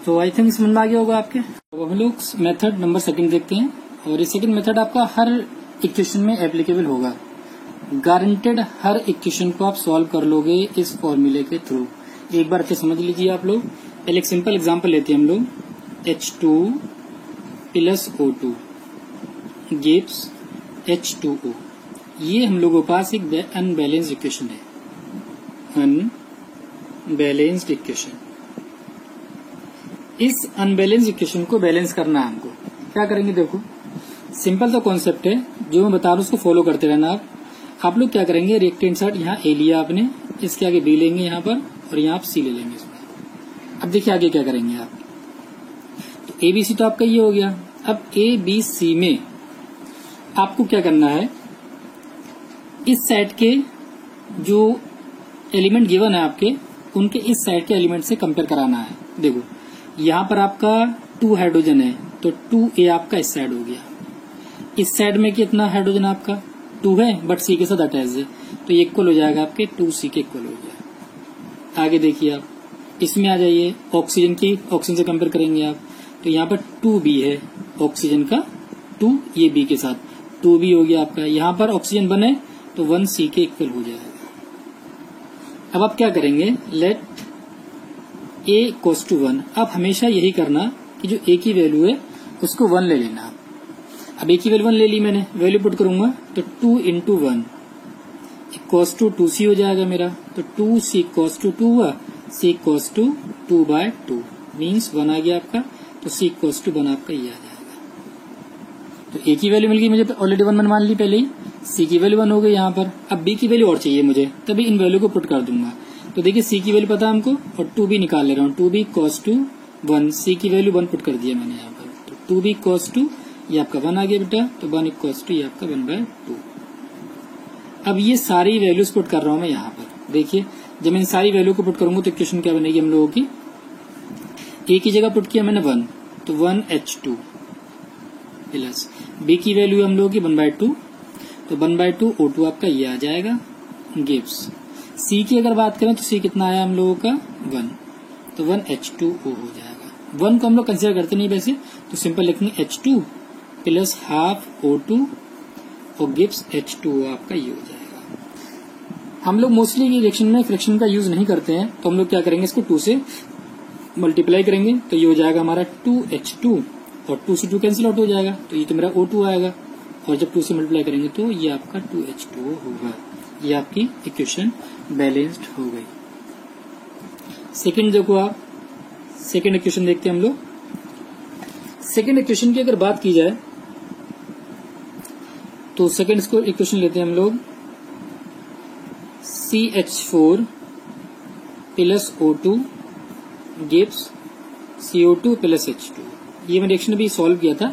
तो आई थिंक समझ में आ गया होगा आपके। तो हम लोग मेथड नंबर 2 देखते हैं, और ये सेकंड मेथड आपका हर इक्वेशन में एप्लीकेबल होगा, गारंटेड हर इक्वेशन को आप सॉल्व कर लोगे इस फॉर्मूले के थ्रू। एक बार अच्छे समझ लीजिए आप लोग। पहले एक सिंपल एग्जांपल लेते हैं हम लोग, H2 plus O2 gives H2O। ये हम लोगों के पास एक अनबैलेंस्ड इक्वेशन है, अनबैलेंस्ड इक्वेशन। इस अनबैलेंस्ड इक्वेशन को बैलेंस करना है हमको। क्या करेंगे देखो, सिंपल सा कॉन्सेप्ट है, जो मैं बता रहा हूं उसको फॉलो करते रहना आप लोग क्या करेंगे, रिएक्टेंट साइड यहाँ A लिया आपने, इसके आगे B लेंगे यहाँ पर, और यहाँ आप C ले लेंगे इसमें। अब देखिए आगे क्या करेंगे आप, तो ABC तो आपका ये हो गया। अब ABC में आपको क्या करना है, इस साइड के जो एलिमेंट गिवन है आपके, उनके इस साइड के एलिमेंट से कंपेयर कराना है। देखो यहाँ पर आपका 2 हाइड्रोजन है, तो 2A आपका इस साइड हो गया। इस साइड में कितना हाइड्रोजन आपका 2 है, बट C के साथ अटैच है, तो ये इक्वल हो जाएगा आपके 2C के इक्वल हो गया। आगे देखिए आप, इसमें आ जाइए, ऑक्सीजन से कंपेयर करेंगे आप, तो यहाँ पर 2B है ऑक्सीजन का, 2 ये B के साथ 2B हो गया आपका। यहाँ पर ऑक्सीजन बने तो 1C के इक्वल हो जाएगा। अब आप क्या करेंगे, लेट A इक्वल्स टू 1। अब हमेशा यही करना कि जो A की वैल्यू है उसको 1 ले लेना। अब A की वैल्यू 1 ले ली मैंने, वैल्यू पुट करूंगा तो 2 × 1 इक्वल्स टू 2c हो जाएगा मेरा, तो 2c इक्वल्स टू 2 हुआ, c इक्वल्स टू 2/2 मीन्स 1 आ गया आपका, तो c इक्वल्स टू 1 आपका ये आ जाएगा। तो a की वैल्यू मिल गई मुझे, ऑलरेडी 1 मान ली पहले ही, c की वैल्यू 1 हो गई यहाँ पर। अब b की वैल्यू और चाहिए मुझे, तभी इन वैल्यू को पुट कर दूंगा। तो देखिए c की वैल्यू पता है हमको और 2b निकाल ले रहा हूँ, 2b इक्वल्स टू 1, c की वैल्यू 1 पुट कर दिया मैंने यहाँ पर, तो 2b इक्वल्स टू ये आपका 1 आ गया बेटा, तो 1 इक्वल्स टू ये आपका 1/2। अब ये सारी वैल्यूज पुट कर रहा हूं मैं यहाँ पर। देखिए जब मैं इन सारी वैल्यू को पुट करूंगा तो इक्वेशन क्या बनेगी हम लोगों की, a की जगह पुट किया मैंने 1, तो 1H2 प्लस b की वैल्यू हम लोगों की 1/2, तो 1/2 O2 आपका ये आ जाएगा गिव्स। c की अगर बात करें तो c कितना आया हम लोगों का 1, तो 1H2O हो जाएगा। 1 को हम लोग कंसिडर करते नहीं वैसे, तो सिंपल लिखेंगे H2 प्लस हाफ O2 और गिव्स H2O आपका ये हो जाएगा। हम लोग मोस्टली रिएक्शन में फ्रैक्शन का यूज नहीं करते हैं, तो हम लोग क्या करेंगे, इसको 2 से मल्टीप्लाई करेंगे, तो ये हो जाएगा हमारा 2H2 और 2 से 2 कैंसिल आउट हो जाएगा, तो ये तो मेरा O2 आएगा, और जब 2 से मल्टीप्लाई करेंगे तो ये आपका 2H2O होगा। ये आपकी इक्वेशन बैलेंस्ड हो गई। सेकेंड देखो आप, सेकेंड इक्वेशन देखते हैं हम लोग। सेकेंड इक्वेशन की अगर बात की जाए तो सेकेंड इसको इक्वेशन लेते हैं हम लोग, CH4 plus O2 gives CO2 plus H2। ये मैं रिएक्शन अभी सॉल्व किया था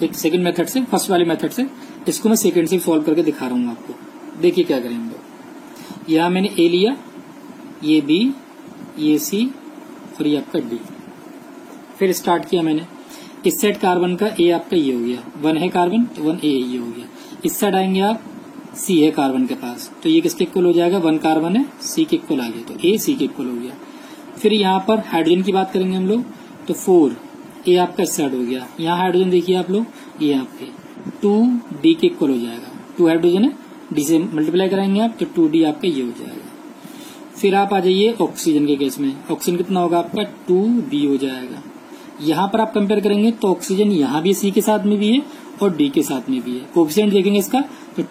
एक सेकंड मेथड से, फर्स्ट वाले मेथड से, इसको मैं सेकंड से सॉल्व करके दिखा रहा हूँ आपको। देखिए क्या करें हम लोग, यहाँ मैंने A लिया, ये B, ये C और ये आपका D। फिर स्टार्ट किया मैंने, इस साइड कार्बन का A आपका ये हो गया, 1 है कार्बन तो 1A ये हो गया। इस साइड आएंगे आप, C है कार्बन के पास, तो ये किसके इक्वल हो जाएगा, 1 कार्बन है, C के इक्वल आ गया, तो A C के इक्वल हो गया। फिर यहाँ पर हाइड्रोजन की बात करेंगे हम लोग, तो 4 A आपका इस साइड हो गया। यहाँ हाइड्रोजन देखिए आप लोग, ये आपके 2D के इक्वल हो जाएगा, 2 हाइड्रोजन है, D से मल्टीप्लाई कराएंगे आप तो 2D आपका ये हो जाएगा। फिर आप आ जाइए ऑक्सीजन के केस में, ऑक्सीजन कितना होगा आपका 2B हो जाएगा। यहाँ पर आप कंपेयर करेंगे तो ऑक्सीजन यहाँ भी C के साथ में भी है और D के साथ में भी है। कोएफिशिएंट देखेंगे इसका तो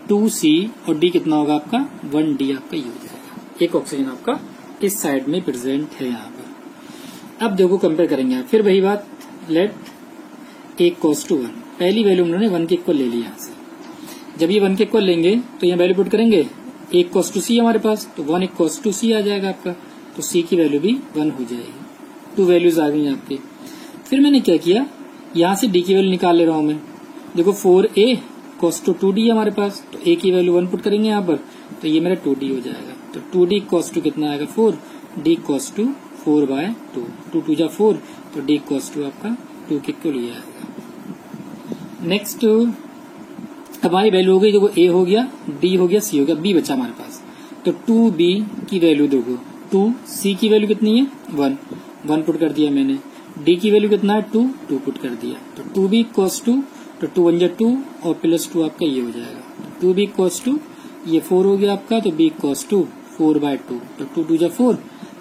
2C और D कितना होगा आपका 1D आपका ये हो जाएगा। एक ऑक्सीजन आपका इस साइड में प्रेजेंट है यहाँ पर। अब देखो कंपेयर करेंगे आप, फिर वही बात, लेट A इक्वल्स टू 1, पहली वैल्यू उन्होंने 1 के इक्वल ले ली यहाँ से। जब ये 1 के इक्वल लेंगे तो यहाँ वैल्यू पुट करेंगे, A इक्वल्स टू C हमारे पास, तो 1 इक्वल्स टू C आ जाएगा आपका, तो C की वैल्यू भी 1 हो जाएगी। 2 वैल्यूज आ गई आपकी। फिर मैंने क्या किया, यहाँ से D की वैल्यू निकाल ले रहा हूं मैं। देखो 4A इक्वल्स टू 2D हमारे पास, तो A की वैल्यू 1 पुट करेंगे यहाँ पर, तो ये मेरा 2D हो जाएगा। तो 2D इक्वल्स टू कितना आएगा 4, D इक्वल्स टू 4/2, 2 2 जा 4, तो D इक्वल्स टू आपका 2 के इक्वल ये आएगा। नेक्स्ट हमारी वैल्यू हो गई, देखो A हो गया, D हो गया, C हो गया, B बचा हमारे पास, तो 2B की वैल्यू देखो 2, C की वैल्यू कितनी है 1 पुट कर दिया मैंने, D की वैल्यू कितना है 2 पुट कर दिया, तो 2B इक्वल्स टू, तो 2 1 जा 2 और प्लस 2 आपका ये हो जाएगा। 2B इक्वल्स टू ये 4 हो गया आपका, तो B इक्वल्स टू 4/2, तो 2 2 जा 4,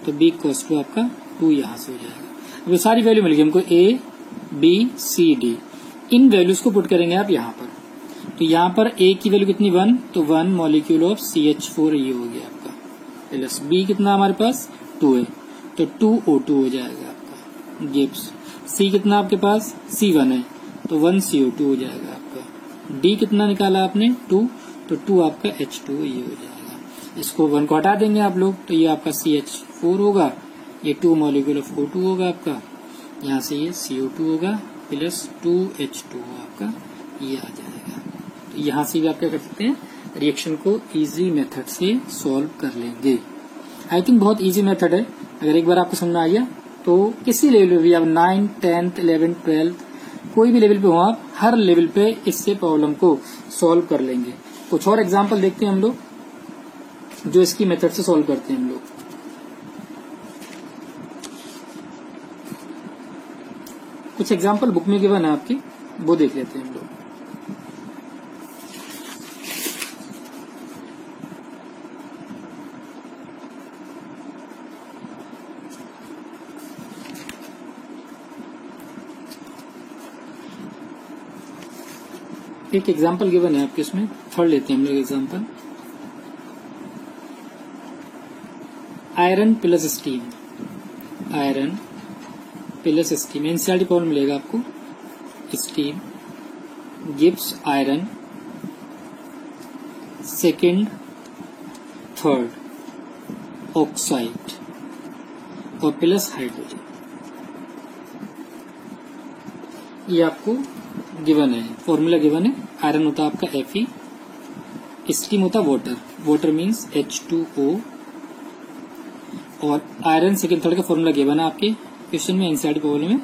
तो B इक्वल्स टू आपका 2 यहाँ से हो जाएगा। अब सारी वैल्यू मिल गई हमको A B C D, in values को पुट करेंगे आप यहाँ पर। तो यहाँ पर A की वैल्यू कितनी 1, तो 1 मॉलिक्यूल ऑफ CH4 ये हो गया आपका, प्लस B कितना हमारे पास 2 है, तो 2O2 हो जाएगा आपका गिव्स। C कितना आपके पास C1 है, तो 1 CO2 हो जाएगा आपका। D कितना निकाला आपने 2, तो 2 आपका H2 ये हो जाएगा। इसको 1 को हटा देंगे आप लोग, तो ये आपका CH4 होगा, ये 2 मॉलिक्यूल ऑफ O2 होगा आपका, यहाँ से ये CO2 होगा प्लस 2H2 आपका ये आ जाएगा। तो यहाँ से भी आप क्या कर सकते हैं, रिएक्शन को इजी मेथड से सॉल्व कर लेंगे। आई थिंक बहुत इजी मेथड है, अगर एक बार आपको समझ में आ गया तो किसी लेवल पे भी आप 9th 10th 11th 12th कोई भी लेवल पे हो आप, हर लेवल पे इससे प्रॉब्लम को सॉल्व कर लेंगे। कुछ और एग्जांपल देखते हैं हम लोग जो इसकी मेथड से सॉल्व करते हैं हम लोग। कुछ एग्जांपल बुक में गिवन है आपकी, वो देख लेते हैं हम लोग। एक एग्जांपल गिवन है आपके इसमें, थर्ड लेते हैं हम लोग example. Iron plus steam, iron plus steam, NCERT problem मिलेगा आपको। Steam gives iron second third oxide और प्लस हाइड्रोजन, ये आपको गिवन है, फॉर्मूला गिवन है। आयरन होता है आपका Fe, स्टीम होता है वाटर, वाटर मीन्स H2O, और आयरन सेकेंड थर्ड का फॉर्मूला गिवन है आपके क्वेश्चन में, एनसीईआरटी प्रॉब्लम में,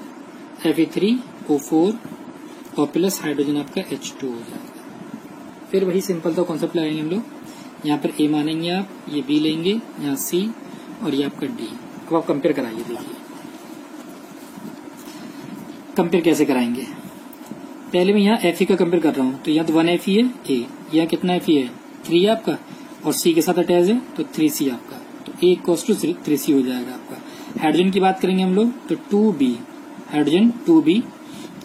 Fe3O4 और प्लस हाइड्रोजन आपका H2 हो जाएगा। फिर वही सिंपल सा कॉन्सेप्ट लगाएंगे हम लोग, यहाँ पर A मानेंगे आप, ये B लेंगे, यहाँ C और ये आपका D। अब आप कंपेयर कराइए, देखिए कंपेयर कैसे कराएंगे। पहले मैं यहाँ Fe का कंपेयर कर रहा हूँ, तो यहाँ तो 1Fe है A, यहाँ कितना Fe है 3 है आपका, और C के साथ अटैच है तो 3C आपका, तो A इक्वल्स टू 3C हो जाएगा आपका। हाइड्रोजन की बात करेंगे हम लोग तो 2B, हाइड्रोजन 2B,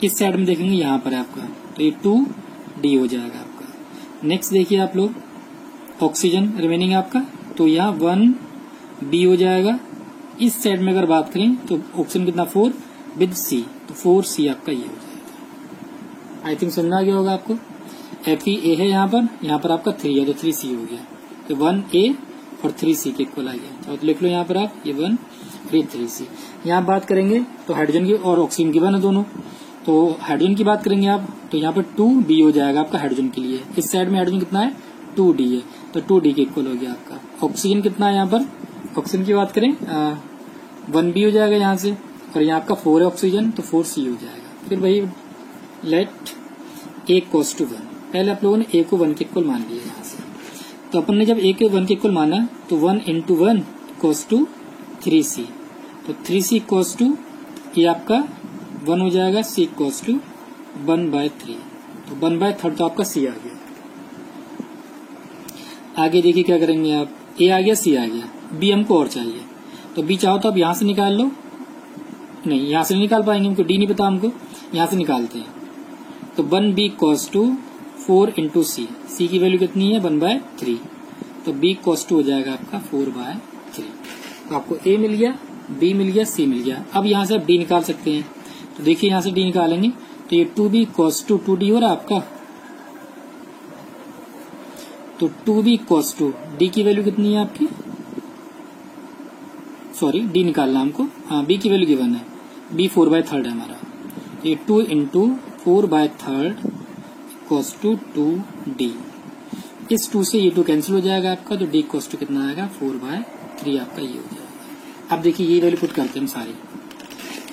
इस साइड में देखेंगे यहाँ पर है आपका, तो ये 2D हो जाएगा आपका। नेक्स्ट देखिए आप लोग ऑक्सीजन रिमेनिंग आपका, तो यहाँ 1B हो जाएगा। इस साइड में अगर बात करें तो ऑक्सीजन कितना 4 विद C, तो 4C आपका ये हो जाएगा। आई थिंक समझ आ गया होगा आपको। FeA है यहाँ पर आपका 3 है तो 3C हो गया, तो 1A और 3C के इक्वल आ गया, तो लिख लो यहाँ पर आप ये 1 और ये 3C। यहाँ बात करेंगे तो हाइड्रोजन की और ऑक्सीजन की बना दोनों, तो हाइड्रोजन की बात करेंगे आप तो यहाँ पर 2B हो जाएगा आपका हाइड्रोजन के लिए। इस साइड में हाइड्रोजन कितना है 2D है, तो 2D के इक्वल हो गया आपका। ऑक्सीजन कितना है यहाँ पर, ऑक्सीजन की बात करें 1B हो जाएगा यहाँ से, और यहाँ आपका 4 है ऑक्सीजन, तो 4C हो जाएगा। फिर वही लेट A इक्वल्स टू 1, पहले आप लोगों ने A को 1 के इक्वल मान लिया यहाँ से, तो अपन ने जब A के 1 के इक्वल माना तो 1 into 1 इक्वल्स टू 3C, तो 3C इक्वल्स टू ये आपका 1 हो जाएगा, C इक्वल्स टू 1/3, तो 1/3 तो आपका C आ गया। आगे देखिए क्या करेंगे आप, A आ गया, C आ गया, B हमको और चाहिए, तो B चाहो तो आप यहाँ से निकाल लो, नहीं यहाँ से नहीं निकाल पाएंगे, हमको D नहीं पता, हमको यहाँ से निकालते हैं, तो 1B equals to 4 into C, C की वैल्यू कितनी है 1/3, तो B इक्वल्स टू हो जाएगा आपका 4/3। तो आपको A मिल गया, B मिल गया, C मिल गया। अब यहाँ से आप D निकाल सकते हैं, तो देखिए यहाँ से D निकालेंगे तो ये 2B इक्वल्स टू 2D हो रहा है आपका, तो 2B इक्वल्स टू D की वैल्यू कितनी है आपकी, सॉरी D निकालना हमको, हाँ B की वैल्यू गिवन है, B 4/3 है हमारा, ये 2 into 4/3 इक्वल्स टू 2D। इस 2 से ये 2 कैंसिल हो जाएगा आपका, तो D इक्वल्स टू कितना आएगा 4/3 आपका ये हो जाएगा। अब देखिए ये वैल्यू पुट करते हैं हम सारी,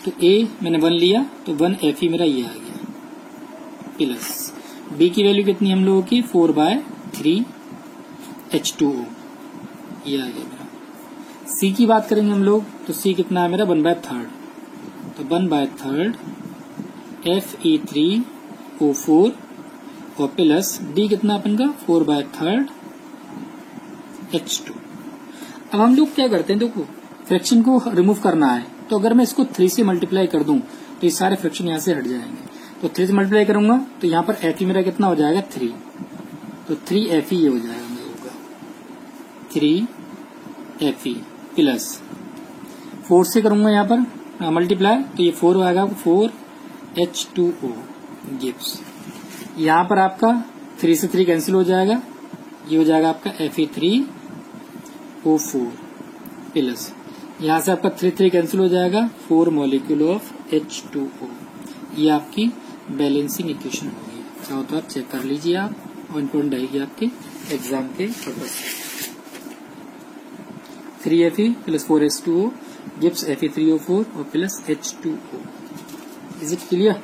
तो A मैंने 1 लिया तो 1Fe मेरा ये आ गया, प्लस B की वैल्यू कितनी हम लोगों की 4/3 H2O, ये आ गया मेरा। C की बात करेंगे हम लोग तो C कितना है मेरा 1/3, तो 1/3 Fe3O4 और प्लस D कितना अपन का 4/3 H2। अब हम लोग क्या करते हैं, देखो फ्रैक्शन को रिमूव करना है, तो अगर मैं इसको 3 से मल्टीप्लाई कर दूं तो ये सारे फ्रैक्शन यहाँ से हट जाएंगे, तो 3 से मल्टीप्लाई करूंगा तो यहाँ पर Fe मेरा कितना हो जाएगा 3, तो 3Fe ये हो जाएगा हम लोगों का 3Fe प्लस 4 से करूंगा यहाँ पर मल्टीप्लाई, तो ये 4 आएगा 4H2O गिव्स, यहाँ पर आपका 3 से 3 कैंसिल हो जाएगा, ये हो जाएगा आपका Fe3O4 प्लस यहाँ से आपका 3 कैंसिल हो जाएगा 4 मॉलिक्यूल ऑफ H2O। ये आपकी बैलेंसिंग इक्वेशन होगी, चाहो तो आप चेक कर लीजिए आप, और इम्पोर्टेंट आएगी आपके एग्जाम के पर्पज से। 3Fe plus 4H2O gives Fe3O4 और plus H2O। Is it clear?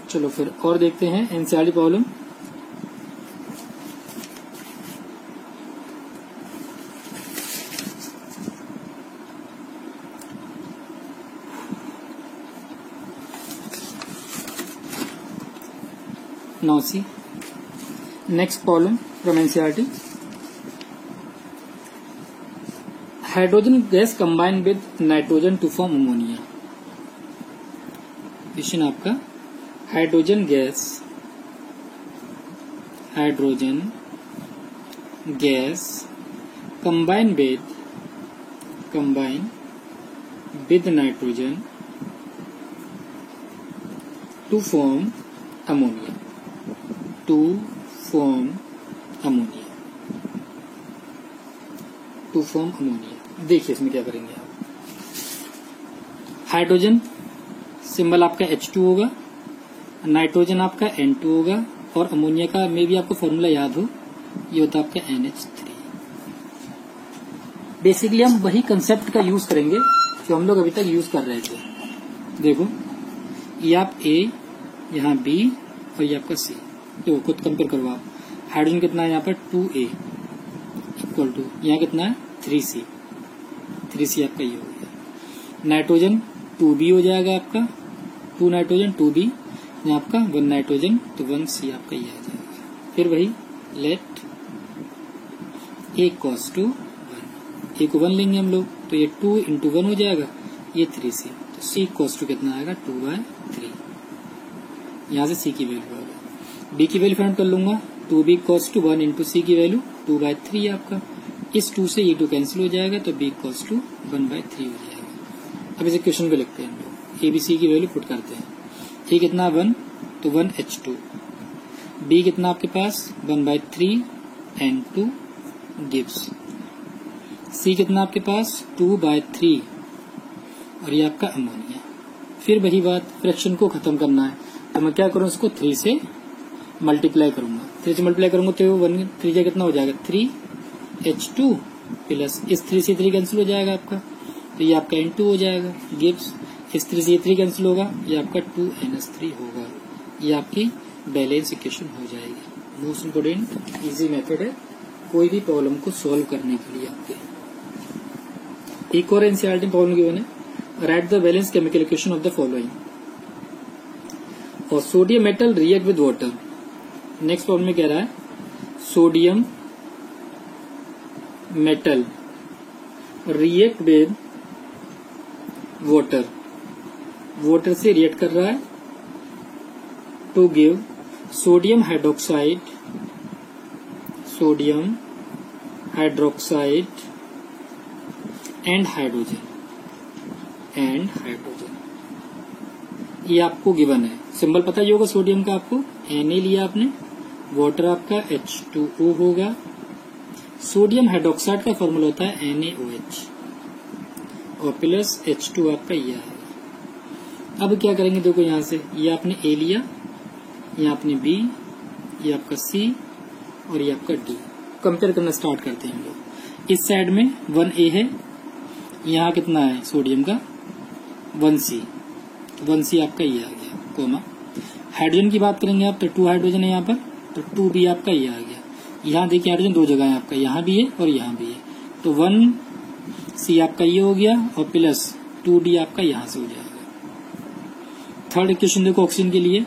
चलो फिर और देखते हैं NCERT problem. Now see next problem from NCERT. Hydrogen gas combined with nitrogen to form ammonia. Question आपका hydrogen gas combine with nitrogen to form ammonia देखिए इसमें क्या करेंगे आप। हाइड्रोजन सिंबल आपका H2 होगा, नाइट्रोजन आपका N2 होगा, और अमोनिया का मे भी आपको फॉर्मूला याद हो, ये होता है आपका NH3। बेसिकली हम वही कंसेप्ट का यूज करेंगे जो हम लोग अभी तक यूज कर रहे थे। देखो ये आप A, यहाँ B और ये आपका C। देखो खुद कंपेयर करो आप। हाइड्रोजन कितना है यहाँ पर 2A इक्वल टू यहाँ कितना है 3C आपका ये हो गया। नाइट्रोजन 2B हो जाएगा आपका, 2 नाइट्रोजन 2B, यहाँ आपका 1 नाइट्रोजन तो 1C आपका ये आ जाएगा। फिर वही late A cos to 1, A को 1 लेंगे हम लोग तो ये 2 into 1 हो जाएगा, ये 3C तो C cos to कितना आएगा 2/3। यहाँ से C की वैल्यू आ गई। B की वैल्यू फाइंड कर लूंगा, 2B cos to 1 into C की वैल्यू 2/3 आपका। इस 2 से ये 2 कैंसिल हो जाएगा तो B cos to 1/3 हो जाएगा। अब इसे क्वेश्चन को लिखते हैं हम लोग, A B C की वैल्यू पुट करते हैं। A कितना 1 तो 1H2, B कितना आपके पास 1/3 N2 गिव्स, C कितना आपके पास 2/3 और ये आपका अमोनिया। फिर वही बात, फ्रैक्शन को खत्म करना है तो मैं क्या करूँ, इसको 3 से मल्टीप्लाई करूंगा। 3 से मल्टीप्लाई करूंगा तो 1 3 जा कितना हो जाएगा 3H2 प्लस इस 3 से 3 कैंसिल हो जाएगा आपका तो ये आपका N2 हो जाएगा गिव्स, इस 3 से ये 3 कैंसिल होगा, ये आपका 2NH3 होगा। ये आपकी बैलेंस इक्वेशन हो जाएगी। मोस्ट इम्पोर्टेंट इजी मेथड है कोई भी प्रॉब्लम को सॉल्व करने के लिए आपके। एक और एनसीईआरटी प्रॉब्लम गिवन है, write the balance chemical equation of the following. और sodium metal react with water. Next problem में कह रहा है sodium metal react with water से रिएक्ट कर रहा है to give sodium hydroxide and hydrogen ये आपको गिवन है। सिंबल पता ही होगा सोडियम का आपको, Na लिया आपने, वाटर आपका H2O होगा, सोडियम हाइड्रोक्साइड का फॉर्मूला होता है NaOH और प्लस H2 आपका ये है। अब क्या करेंगे, देखो यहाँ से ये आपने A लिया, ये आपने B, ये आपका C और ये आपका D। कंपेयर करना स्टार्ट करते हैं हम लोग। इस साइड में 1A है, यहाँ कितना है सोडियम का 1C, 1C आपका ये आ गया कोमा। हाइड्रोजन की बात करेंगे आप तो 2 हाइड्रोजन है यहाँ पर तो 2B आपका ये आ गया। यहाँ देखिए हाइड्रोजन 2 जगह है आपका, यहाँ भी है और यहाँ भी है तो 1C आपका ये हो गया और प्लस 2D आपका यहाँ से हो जाएगा। थर्ड इक्वेशन देखो ऑक्सीजन के लिए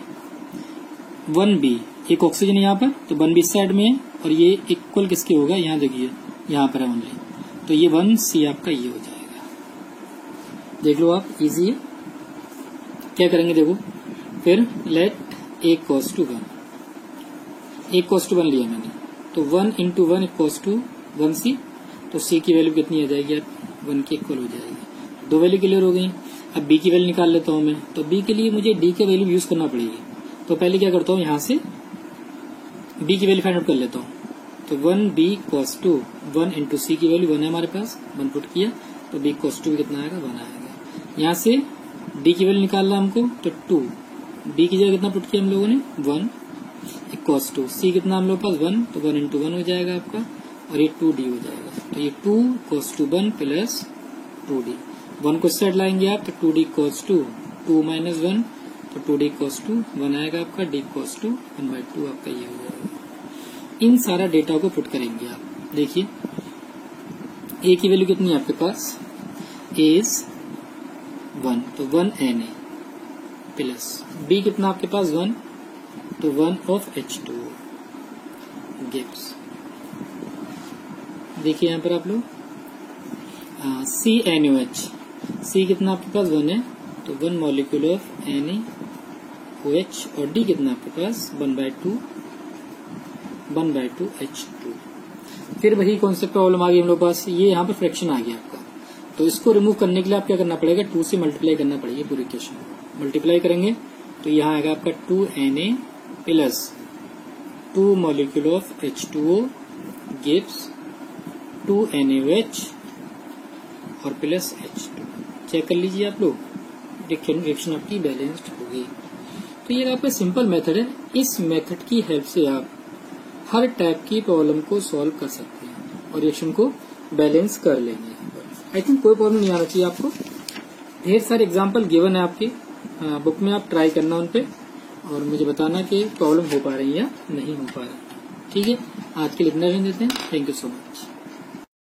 1B, एक ऑक्सीजन यहाँ पर तो 1B इस साइड में है और ये इक्वल किसके होगा, यहाँ देखिए यहाँ पर है ओनली तो ये 1C आपका ये हो जाएगा। देख लो आप, इजी है। क्या करेंगे देखो, फिर late A cos to 1, A cos to 1 लिया मैंने तो 1 into 1 cos to 1C तो C की वैल्यू कितनी आ जाएगी, 1 के इक्वल हो जाएगी। 2 वैल्यू क्लियर हो गई। अब B की वैल्यू निकाल लेता हूँ मैं, तो B के लिए मुझे D की वैल्यू यूज करना पड़ेगी। तो पहले क्या करता हूँ, यहाँ से B की वैल्यू फाइंड आउट कर लेता हूँ तो 1B cos to 1 into C की वैल्यू 1 है हमारे पास, 1 पुट किया तो B cos to कितना आएगा 1 आएगा। यहाँ से D की वैल्यू निकालना हमको तो 2, B की जगह कितना पुट किया हम लोगों ने 1 cos to, C कितना हम लोग पास 1 तो 1 into 1 हो जाएगा आपका और ये 2D हो जाएगा तो ये 2 cos to 1 प्लस 2D। 1 को साइड लाएंगे आप तो 2D cos to 2 minus 1 तो 2D cos to 1 आएगा आपका, D cos to 1/2 आपका ये हो जाएगा। इन सारा डेटा को पुट करेंगे आप। देखिए A की वैल्यू कितनी है आपके पास, A इज 1 तो 1 Na प्लस B कितना आपके पास 1 तो 1 of H2O गिव्स। देखिए यहाँ पर आप लोग CNOH, C कितना आपके पास 1 है तो 1 मॉलिक्यूल ऑफ Na OH और D कितना आपके पास 1/2 H2। फिर वही कॉन्सेप्ट प्रॉब्लम आ गई हम लोग पास, ये यहाँ पे फ्रैक्शन आ गया आपका, तो इसको रिमूव करने के लिए आप क्या करना पड़ेगा, 2 से मल्टीप्लाई करना पड़ेगा पूरी इक्वेशन। मल्टीप्लाई करेंगे तो यहाँ आएगा आपका 2Na plus 2 molecule of H2O gives 2NaOH और प्लस H2। चेक कर लीजिए आप लोग, रिएक्शन आपकी बैलेंस्ड होगी। तो ये आपका सिंपल मेथड है, इस मेथड की हेल्प से आप हर टाइप की प्रॉब्लम को सॉल्व कर सकते हैं और रिएक्शन को बैलेंस कर लेंगे। आई थिंक कोई प्रॉब्लम नहीं आना चाहिए आपको। ढेर सारे एग्जाम्पल गिवन है आपके बुक में, आप ट्राई करना उन पे और मुझे बताना कि प्रॉब्लम हो पा रही है या नहीं हो पा रही है। ठीक है, आज के लिए इतना रहने देते हैं। Thank you so much.